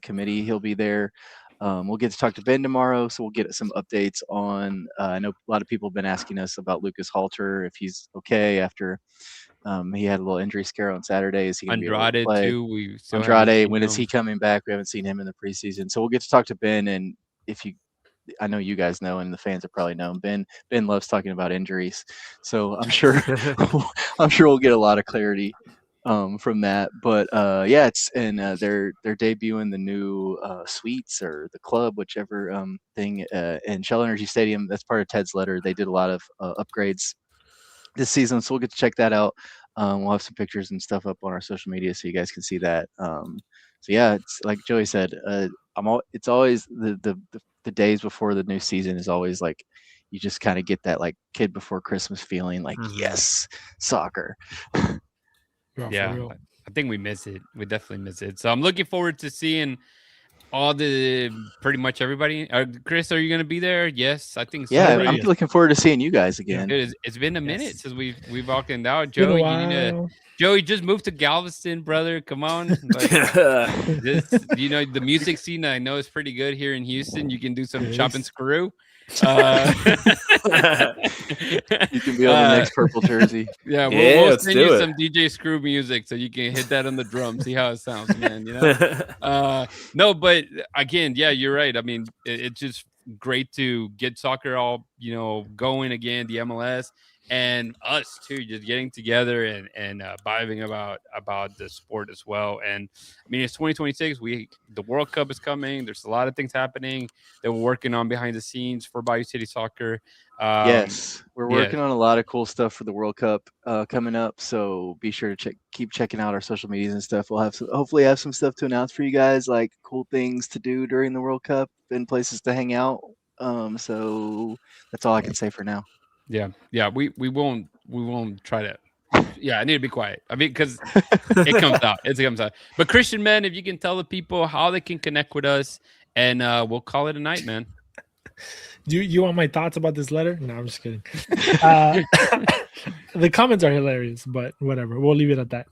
committee. He'll be there. We'll get to talk to Ben tomorrow, so we'll get some updates on. I know a lot of people have been asking us about Lucas Halter, if he's okay after he had a little injury scare on Saturday. Is he going to be able to play? Too. Andrade, when is he coming back? We haven't seen him in the preseason, so we'll get to talk to Ben. And I know you guys know, and the fans have probably known Ben loves talking about injuries, so I'm sure we'll get a lot of clarity from that. But they're debuting the new suites or the club, whichever thing in Shell Energy Stadium. That's part of Ted's letter. They did a lot of upgrades this season, so we'll get to check that out. We'll have some pictures and stuff up on our social media so you guys can see that. It's like Joey said, it's always the days before the new season is always like you just kind of get that like kid before Christmas feeling, like yes, soccer. Yeah, I think we miss it. We definitely miss it. So I'm looking forward to seeing pretty much everybody. Chris, are you going to be there? Yes, I think so. Yeah, I'm looking forward to seeing you guys again. It's been a minute since we've walked in out. Joey, Joey, just moved to Galveston, brother. Come on. Like, the music scene I know is pretty good here in Houston. You can do some chop and screw. You can be on the next purple jersey. Yeah, we'll send you some DJ Screw music so you can hit that on the drum. See how it sounds, man. No, but again, yeah, you're right. I mean, it's just great to get soccer all going again. The MLS and us too, just getting together and vibing about the sport as well. And I mean, it's 2026. The World Cup is coming. There's a lot of things happening that we're working on behind the scenes for Bayou City Soccer. Yes, we're working on a lot of cool stuff for the World Cup coming up. So be sure to keep checking out our social medias and stuff. We'll hopefully have some stuff to announce for you guys, like cool things to do during the World Cup and places to hang out. So that's all I can say for now. Yeah. We won't try to. Yeah, I need to be quiet. I mean, because it comes out. But Christian, man, if you can tell the people how they can connect with us, and we'll call it a night, man. Do you want my thoughts about this letter? No, I'm just kidding. The comments are hilarious, but whatever. We'll leave it at that.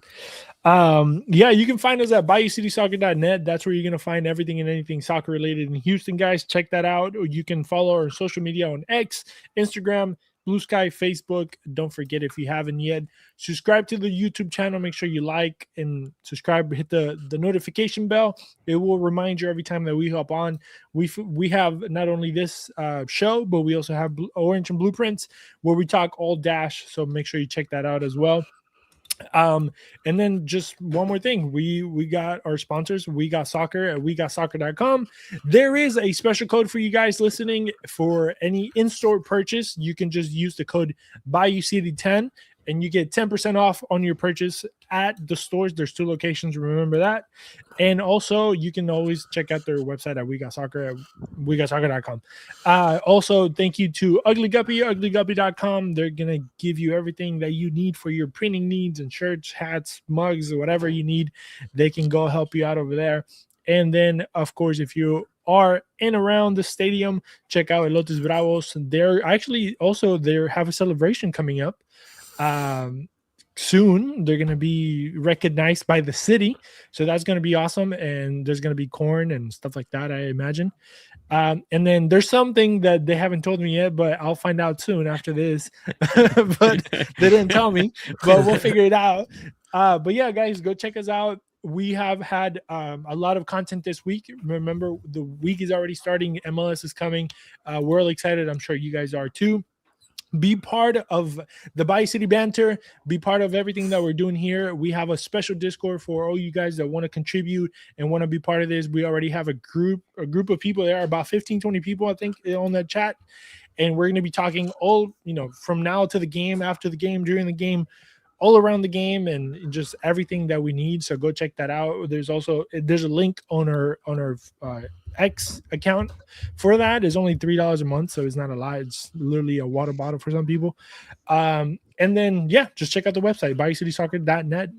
You can find us at BayouCitySoccer.net. That's where you're going to find everything and anything soccer related in Houston, guys. Check that out. Or you can follow our social media on X, Instagram, Blue Sky, Facebook. Don't forget, if you haven't yet, subscribe to the YouTube channel. Make sure you like and subscribe. Hit the notification bell. It will remind you every time that we hop on. We have not only this show, but we also have Orange and Blueprints, where we talk all Dash. So make sure you check that out as well. And then just one more thing, we got our sponsors. We Got Soccer at wegotsoccer.com. There is a special code for you guys listening. For any in-store purchase, you can just use the code BayouCity10 and you get 10% off on your purchase at the stores. There's 2 locations, remember that. And also, you can always check out their website at wegotsoccer at wegotsoccer.com. Also, thank you to Ugly Guppy, uglyguppy.com. They're going to give you everything that you need for your printing needs and shirts, hats, mugs, whatever you need. They can go help you out over there. And then, of course, if you are in around the stadium, check out Elotes Bravos. They're actually also have a celebration coming up. Soon they're going to be recognized by the city, so that's going to be awesome. And there's going to be corn and stuff like that, I imagine. And then there's something that they haven't told me yet, but I'll find out soon after this. But they didn't tell me, but we'll figure it out. But yeah, guys, go check us out. We have had a lot of content this week. Remember, the week is already starting. MLS is coming. We're all excited. I'm sure you guys are too. Be part of the Bayou City banter. Be part of everything that we're doing here. We have a special Discord for all you guys that want to contribute and want to be part of this. We already have a group of people. There are about 15, 20 people, I think, on that chat. And we're going to be talking all, from now to the game, after the game, during the game, all around the game, and just everything that we need. So go check that out. There's a link on our X account for that. It's only $3 a month, so it's not a lot. It's literally a water bottle for some people. And then just check out the website, BayouCitySoccer.net.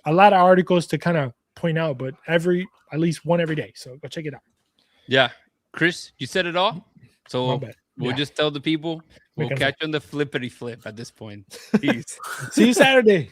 A lot of articles to kind of point out, but at least one every day. So go check it out. Yeah, Chris, you said it all. So we'll just tell the people. We'll catch you on the flippity flip at this point. Peace. See you Saturday.